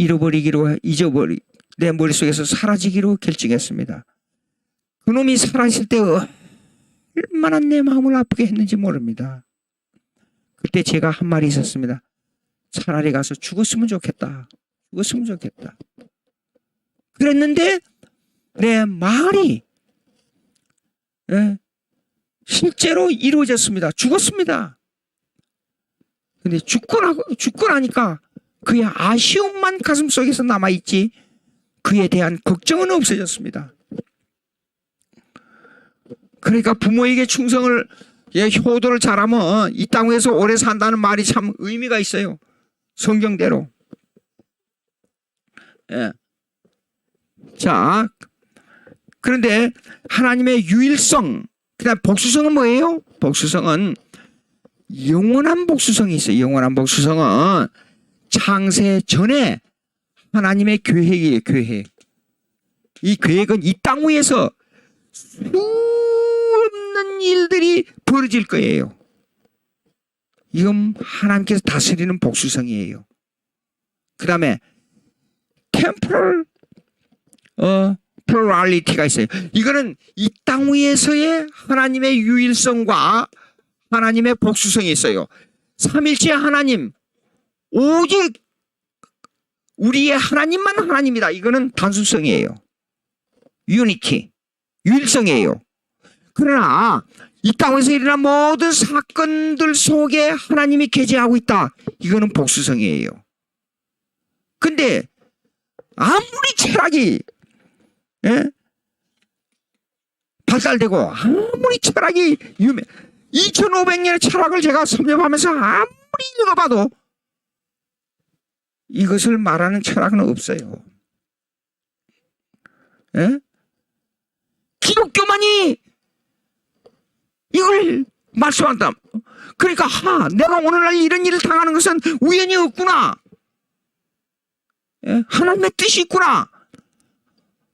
내 머릿속에서 사라지기로 결정했습니다. 그놈이 사라질 때 얼마나 내 마음을 아프게 했는지 모릅니다. 그때 제가 한 말이 있었습니다. 차라리 가서 죽었으면 좋겠다. 죽었으면 좋겠다. 그랬는데 내 말이 실제로 이루어졌습니다. 죽었습니다. 근데 죽고 나니까 그의 아쉬움만 가슴속에서 남아있지 그에 대한 걱정은 없어졌습니다. 그러니까 부모에게 충성을 효도를 잘하면 이 땅에서 오래 산다는 말이 참 의미가 있어요. 성경대로. 예. 자, 그런데 하나님의 유일성, 그다음 복수성은 뭐예요? 복수성은 영원한 복수성이 있어요. 영원한 복수성은 창세 전에 하나님의 계획이에요. 계획. 이 계획은 이 땅 위에서 수없는 일들이 벌어질 거예요. 이건 하나님께서 다스리는 복수성이에요. 그 다음에 temporal plurality가 있어요. 이거는 이 땅 위에서의 하나님의 유일성과 하나님의 복수성이 있어요. 삼일체 하나님, 오직 우리의 하나님만 하나님이다. 이거는 단순성이에요. 유니티, 유일성이에요. 그러나 이 땅에서 일어난 모든 사건들 속에 하나님이 계시하고 있다. 이거는 복수성이에요. 근데 아무리 철학이 발달되고 아무리 철학이 2500년의 철학을 제가 섭렵하면서 아무리 읽어봐도 이것을 말하는 철학은 없어요. 기독교만이 이걸 말씀한다. 그러니까 내가 오늘날 이런 일을 당하는 것은 우연이 없구나. 하나님의 뜻이 있구나.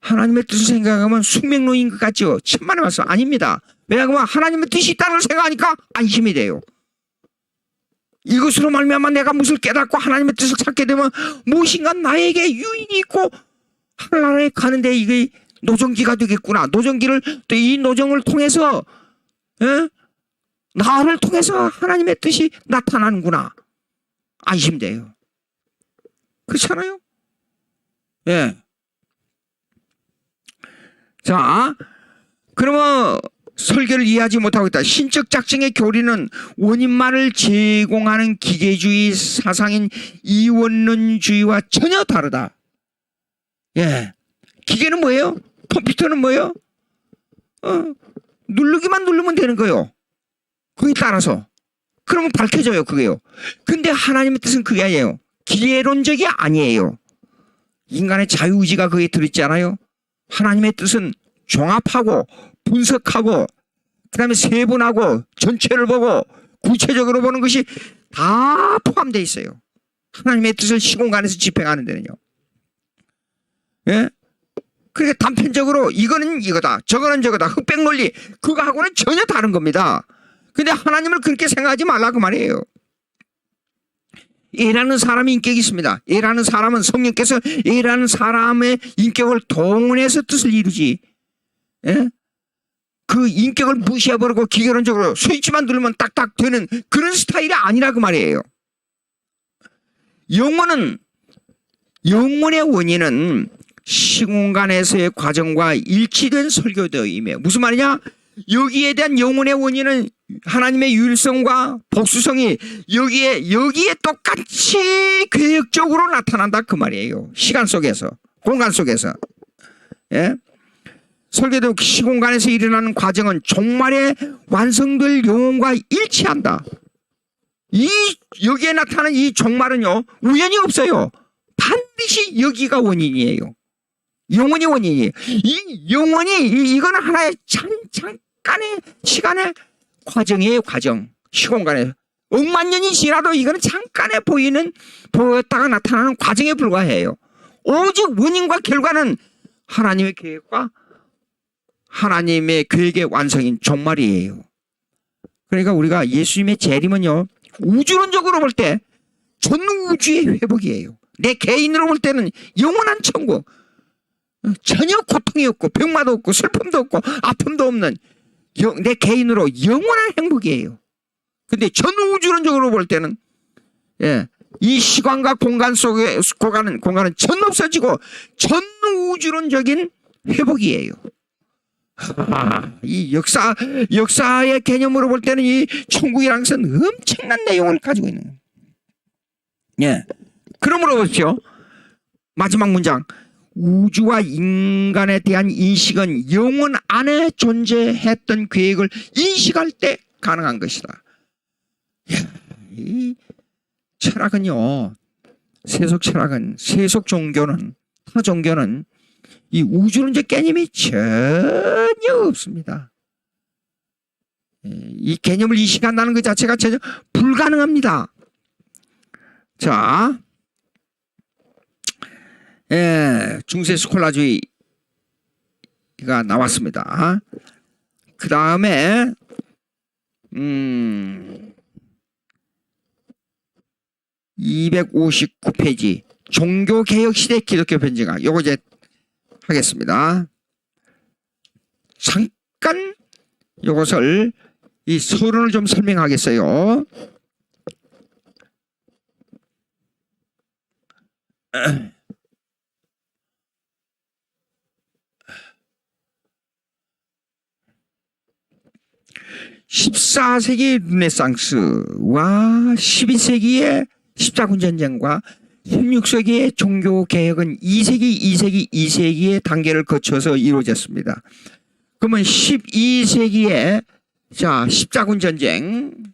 하나님의 뜻을 생각하면 숙명론인 것 같죠. 천만의 말씀 아닙니다. 왜냐하면 하나님의 뜻이 있다는 걸 생각하니까 안심이 돼요. 이것으로 말미암아 내가 무엇을 깨닫고 하나님의 뜻을 찾게 되면 무엇인가 나에게 유익이 있고 하나님에 가는데 이게 노정기가 되겠구나. 노정기를 또 이 노정을 통해서 나를 통해서 하나님의 뜻이 나타나는구나. 안심돼요. 그렇잖아요? 예. 자, 그러면 설교를 이해하지 못하고 있다. 신적 작정의 교리는 원인만을 제공하는 기계주의 사상인 이원론주의와 전혀 다르다. 예. 기계는 뭐예요? 컴퓨터는 뭐예요? 누르기만 누르면 되는 거예요. 거기에 따라서. 그러면 밝혀져요, 그게요. 근데 하나님의 뜻은 그게 아니에요. 기계론적이 아니에요. 인간의 자유의지가 거기에 들어있지 않아요? 하나님의 뜻은 종합하고 분석하고 그다음에 세분하고 전체를 보고 구체적으로 보는 것이 다 포함되어 있어요. 하나님의 뜻을 시공간에서 집행하는 데는요. 예? 그러니까 단편적으로 이거는 이거다, 저거는 저거다, 흑백 논리 그거하고는 전혀 다른 겁니다. 근데 하나님을 그렇게 생각하지 말라고 말이에요. A라는 사람이 인격이 있습니다. A라는 사람은 성령께서 A라는 사람의 인격을 동원해서 뜻을 이루지. 예? 그 인격을 무시해버리고 기계론적으로 스위치만 누르면 딱딱 되는 그런 스타일이 아니라고 말이에요. 영혼의 원인은 시공간에서의 과정과 일치된 설교되어이며 무슨 말이냐? 여기에 대한 영혼의 원인은 하나님의 유일성과 복수성이 여기에 똑같이 계획적으로 나타난다 그 말이에요. 시간 속에서, 공간 속에서. 예? 설계도 시공간에서 일어나는 과정은 종말에 완성될 영혼과 일치한다. 여기에 나타나는 이 종말은요, 우연이 없어요. 반드시 여기가 원인이에요. 영혼이 원인이에요. 이 영혼이 이거는 하나의 잠깐의 시간의 과정이에요. 과정. 시공간에 억만 년이 지나도 이거는 잠깐에 보였다가 나타나는 과정에 불과해요. 오직 원인과 결과는 하나님의 계획과 하나님의 계획의 완성인 종말이에요. 그러니까 우리가 예수님의 재림은요, 우주론적으로 볼 때 전 우주의 회복이에요. 내 개인으로 볼 때는 영원한 천국, 전혀 고통이 없고 병마도 없고 슬픔도 없고 아픔도 없는 내 개인으로 영원한 행복이에요. 근데 전 우주론적으로 볼 때는 이 시간과 공간 속에 공간은 전 없어지고 전 우주론적인 회복이에요. 이 역사의 개념으로 볼 때는 이 천국이라는 것은 엄청난 내용을 가지고 있는 거예요. 그러므로 보십시오. 마지막 문장. 우주와 인간에 대한 인식은 영혼 안에 존재했던 계획을 인식할 때 가능한 것이다. 이 철학은요, 세속 종교는, 타 종교는 이 우주론적 개념이 전혀 없습니다. 이 개념을 인식한다는 것 자체가 전혀 불가능합니다. 자, 중세 스콜라주의가 나왔습니다. 그 다음에 259페이지 종교개혁시대 기독교 변증학, 요거 이제 하겠습니다. 잠깐 요것을 이 서론을 좀 설명하겠어요. (14세기) 르네상스와 (12세기의) 십자군 전쟁과 (16세기의) 종교개혁은 (2세기의) 단계를 거쳐서 이루어졌습니다. 그러면 (12세기의) 자, 십자군 전쟁은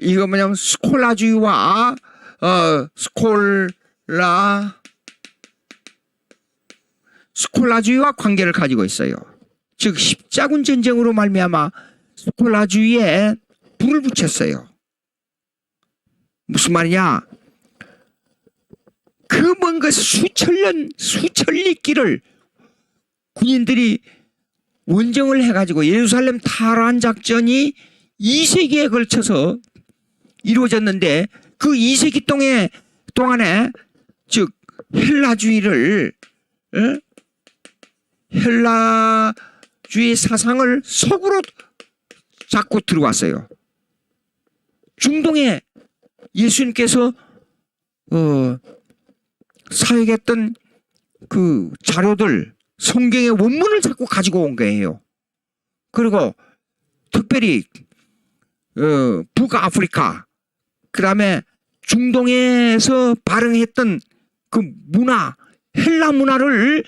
이거 뭐냐면 스콜라주의와 스콜라주의와 관계를 가지고 있어요. 즉 십자군 전쟁으로 말미암아 스콜라주의에 불을 붙였어요. 무슨 말이냐? 그 먼 것 수천리 길을 군인들이 원정을 해가지고 예루살렘 탈환 작전이 2세기에 걸쳐서 이루어졌는데 그 2세기 동안에 즉 헬라주의 사상을 속으로 자꾸 들어왔어요. 중동에 예수님께서 사역했던 그 자료들, 성경의 원문을 자꾸 가지고 온 거예요. 그리고 특별히 북아프리카, 그 다음에 중동에서 발행했던 그 문화, 헬라 문화를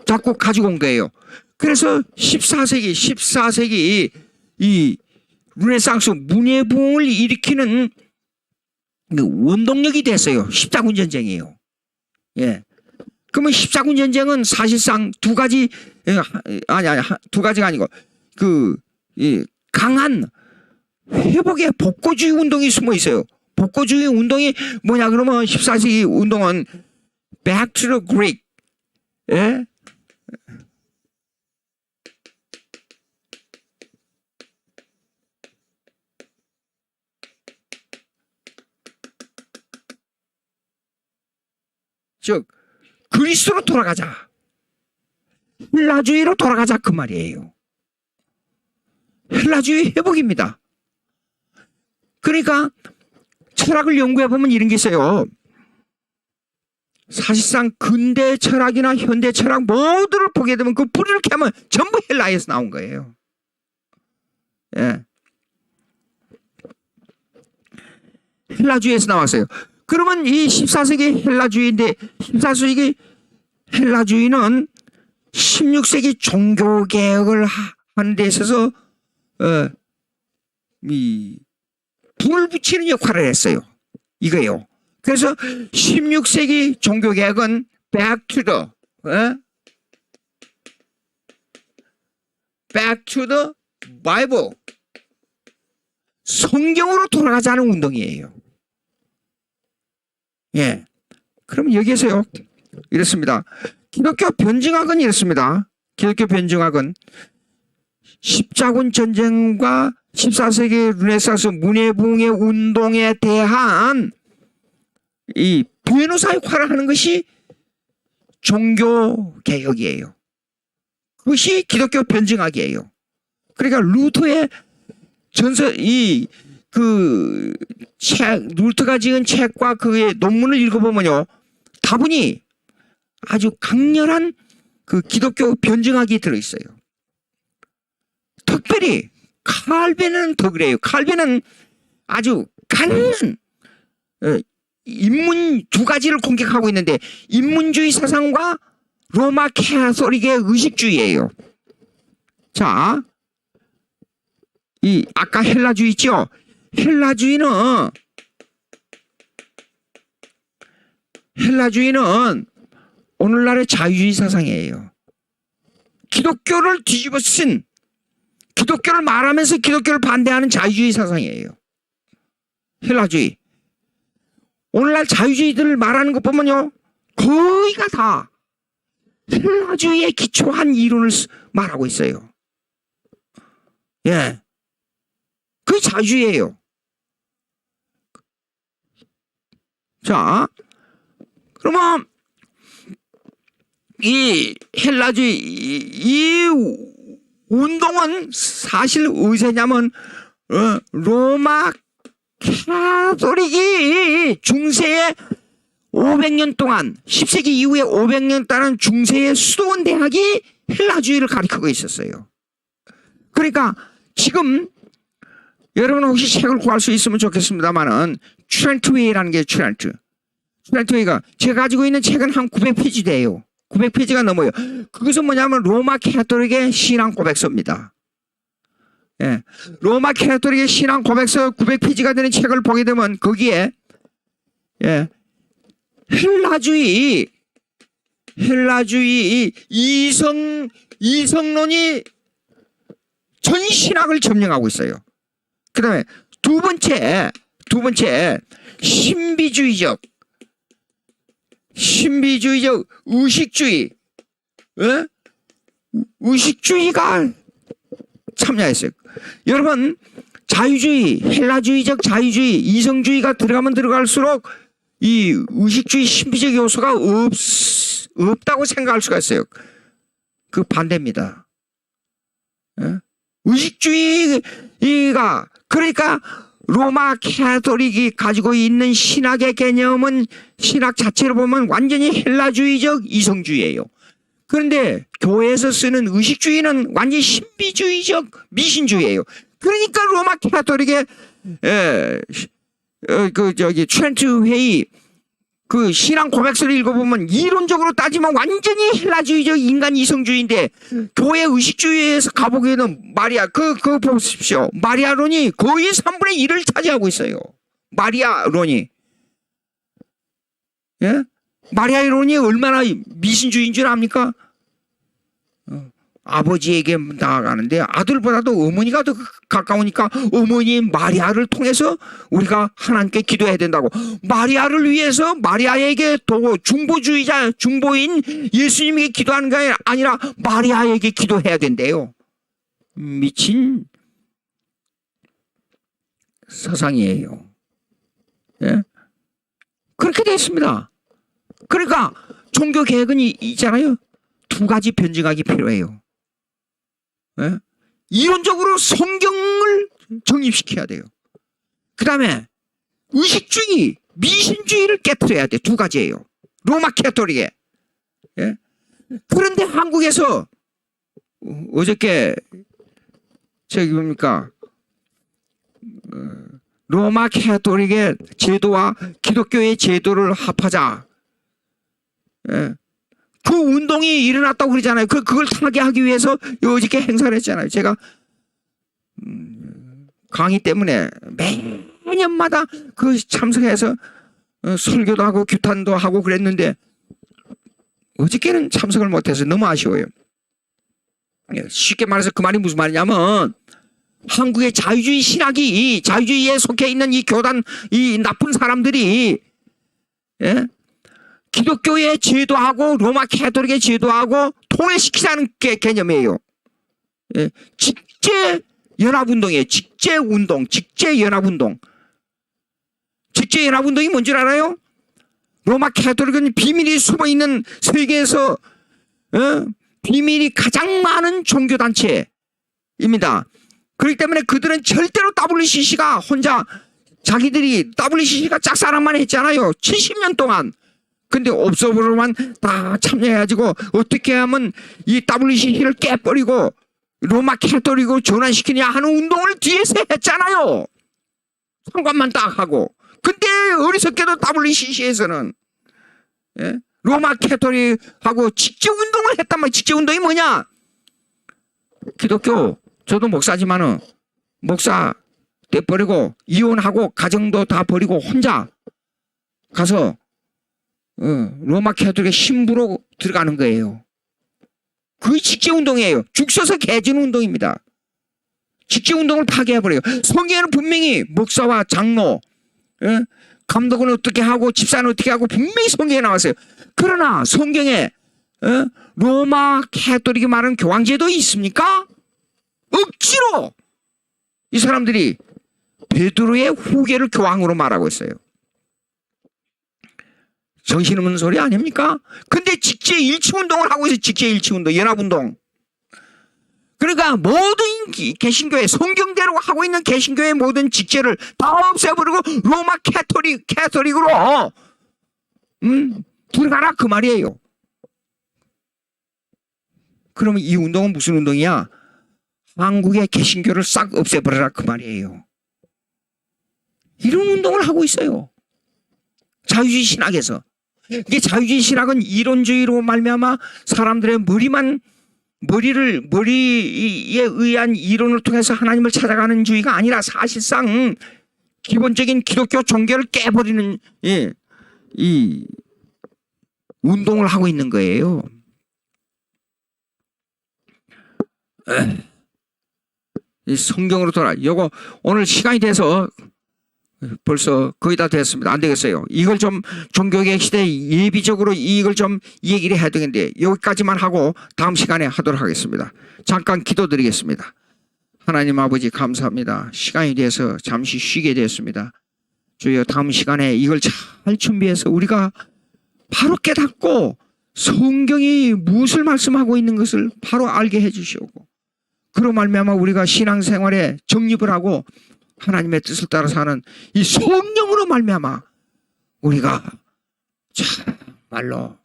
자꾸 가지고 온 거예요. 그래서 14세기 이 르네상스 문예부흥을 일으키는 원동력이 됐어요. 십자군 전쟁이에요. 그러면 십자군 전쟁은 사실상 두 가지가 아니고 강한 회복의 복고주의 운동이 숨어 있어요. 복고주의 운동이 뭐냐 그러면 14세기 운동은 Back to the Greek, 즉 그리스도로 돌아가자, 헬라주의로 돌아가자 그 말이에요. 헬라주의 회복입니다. 그러니까 철학을 연구해 보면 이런 게 있어요. 사실상 근대 철학이나 현대 철학 모두를 보게 되면 그 뿌리를 캐면 전부 헬라에서 나온 거예요. 헬라주의에서 나왔어요. 그러면 이 14세기 헬라주의인데 14세기 헬라주의는 16세기 종교개혁을 하는 데 있어서 불을 붙이는 역할을 했어요. 이거예요. 그래서 16세기 종교개혁은 back to the Bible, 성경으로 돌아가자는 운동이에요. 그럼 여기에서요 이렇습니다. 기독교 변증학은 이렇습니다. 기독교 변증학은 십자군 전쟁과 14세기 르네상스 문예부흥의 운동에 대한 이 변호사 역할을 하는 것이 종교 개혁이에요. 그것이 기독교 변증학이에요. 그러니까 루터의 루터가 지은 책과 그의 논문을 읽어보면요, 다분히 아주 강렬한 그 기독교 변증학이 들어있어요. 특별히 칼빈은 더 그래요. 칼빈은 아주 강한 인문 두 가지를 공격하고 있는데, 인문주의 사상과 로마 캐토릭의 의식주의예요. 자, 이 아까 헬라주의 있죠? 헬라주의는 오늘날의 자유주의 사상이에요. 기독교를 뒤집어 쓴, 기독교를 말하면서 기독교를 반대하는 자유주의 사상이에요. 헬라주의. 오늘날 자유주의들을 말하는 것 보면요, 거의가 다 헬라주의에 기초한 이론을 말하고 있어요. 예. 그게 자유주의예요. 자, 그러면 이 헬라주의 이 운동은 사실 어디서냐면 로마 카톨릭이 중세에 500년 동안, 10세기 이후에 500년 동안 중세의 수도원 대학이 헬라주의를 가르치고 있었어요. 그러니까 지금 여러분 혹시 책을 구할 수 있으면 좋겠습니다만은 트렌트웨이라는 게 트렌트웨이가 제가 가지고 있는 책은 한 900페이지 돼요. 900페이지가 넘어요. 그것은 뭐냐면 로마 카톨릭의 신앙 고백서입니다. 예. 로마 카톨릭의 신앙 고백서 900페이지가 되는 책을 보게 되면 거기에 예. 헬라주의 이성론이 전 신학을 점령하고 있어요. 그 다음에 두 번째 신비주의적 의식주의, 예? 의식주의가 참여했어요. 여러분, 자유주의, 헬라주의적 자유주의, 이성주의가 들어가면 들어갈수록 이 의식주의 신비적 요소가 없다고 생각할 수가 있어요. 그 반대입니다. 예? 의식주의가, 그러니까 로마 카톨릭이 가지고 있는 신학의 개념은 신학 자체로 보면 완전히 헬라주의적 이성주의예요. 그런데 교회에서 쓰는 의식주의는 완전히 신비주의적 미신주의예요. 그러니까 로마 카톨릭의 트렌트 회의 그 신앙 고백서를 읽어보면 이론적으로 따지면 완전히 헬라주의적 인간 이성주의인데 교회 의식주의에서 가보기에는 마리아 그거 보십시오. 마리아론이 거의 3분의 1을 차지하고 있어요. 마리아론이. 예? 마리아론이 얼마나 미신주의인 줄 압니까? 아버지에게 나아가는데 아들보다도 어머니가 더 가까우니까 어머니 마리아를 통해서 우리가 하나님께 기도해야 된다고. 마리아를 위해서 마리아에게 중보인 예수님에게 기도하는 게 아니라 마리아에게 기도해야 된대요. 미친 사상이에요. 예? 그렇게 됐습니다. 그러니까 종교 개혁은 있잖아요. 두 가지 변증학이 필요해요. 예? 이론적으로 성경을 정립시켜야 돼요. 그 다음에 의식주의, 미신주의를 깨트려야 돼. 두 가지예요. 로마 카톨릭에. 예? 그런데 한국에서 어저께 저기 뭡니까 로마 카톨릭의 제도와 기독교의 제도를 합하자. 예? 그 운동이 일어났다고 그러잖아요. 그걸 타개하기 위해서 어저께 행사를 했잖아요. 제가 강의 때문에 매년마다 그 참석해서 설교도 하고 규탄도 하고 그랬는데 어저께는 참석을 못해서 너무 아쉬워요. 쉽게 말해서 그 말이 무슨 말이냐면 한국의 자유주의 신학이 자유주의에 속해 있는 이 교단 이 나쁜 사람들이 예? 기독교의 제도하고 로마 캐토릭의 제도하고 통일시키자는 개념이에요. 예, 직제연합운동이에요. 직제운동, 직제연합운동. 직제연합운동이 뭔 줄 알아요? 로마 캐토릭은 비밀이 숨어있는 세계에서 비밀이 가장 많은 종교단체입니다. 그렇기 때문에 그들은 절대로 WCC가 혼자 자기들이 WCC가 짝사랑만 했잖아요. 70년 동안. 근데 옵서버로만 다 참여해가지고 어떻게 하면 이 WCC를 깨버리고 로마 캐토릭으로 전환시키냐 하는 운동을 뒤에서 했잖아요. 상관만 딱 하고. 근데 어리석게도 WCC에서는 로마 캐토릭하고 직제운동을 했단 말이에요. 직제운동이 뭐냐? 기독교, 저도 목사지만은 목사 떼버리고 이혼하고 가정도 다 버리고 혼자 가서 로마 캐토릭의 신부로 들어가는 거예요. 그게 직제운동이에요. 죽 서서 개진 운동입니다. 직제운동을 파괴해버려요. 성경에는 분명히 목사와 장로, 감독은 어떻게 하고 집사는 어떻게 하고 분명히 성경에 나왔어요. 그러나 성경에 로마 캐토릭이 말하는 교황제도 있습니까? 억지로 이 사람들이 베드로의 후계를 교황으로 말하고 있어요. 정신없는 소리 아닙니까? 근데 직제일치운동을 하고 있어요. 직제일치운동, 연합운동. 그러니까 모든 개신교회, 성경대로 하고 있는 개신교회의 모든 직제를 다 없애버리고 로마 캐토릭으로 들어가라 그 말이에요. 그러면 이 운동은 무슨 운동이야? 한국의 개신교를 싹 없애버려라 그 말이에요. 이런 운동을 하고 있어요. 자유주의 신학에서. 이게 자유주의 신학은 이론주의로 말미암아 사람들의 머리에 의한 이론을 통해서 하나님을 찾아가는 주의가 아니라 사실상 기본적인 기독교 종교를 깨버리는 이 운동을 하고 있는 거예요. 이 성경으로 요거 오늘 시간이 돼서 벌써 거의 다 됐습니다. 안 되겠어요. 이걸 좀 종교개혁 시대 예비적으로 이걸 좀 얘기를 해야 되겠는데 여기까지만 하고 다음 시간에 하도록 하겠습니다. 잠깐 기도드리겠습니다. 하나님 아버지 감사합니다. 시간이 돼서 잠시 쉬게 되었습니다. 주여 다음 시간에 이걸 잘 준비해서 우리가 바로 깨닫고 성경이 무엇을 말씀하고 있는 것을 바로 알게 해주시고 그로 말미암아 우리가 신앙생활에 정립을 하고 하나님의 뜻을 따라 사는 이 성령으로 말미암아 우리가 정말로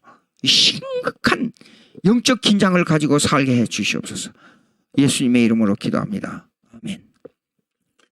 심각한 영적 긴장을 가지고 살게 해 주시옵소서. 예수님의 이름으로 기도합니다.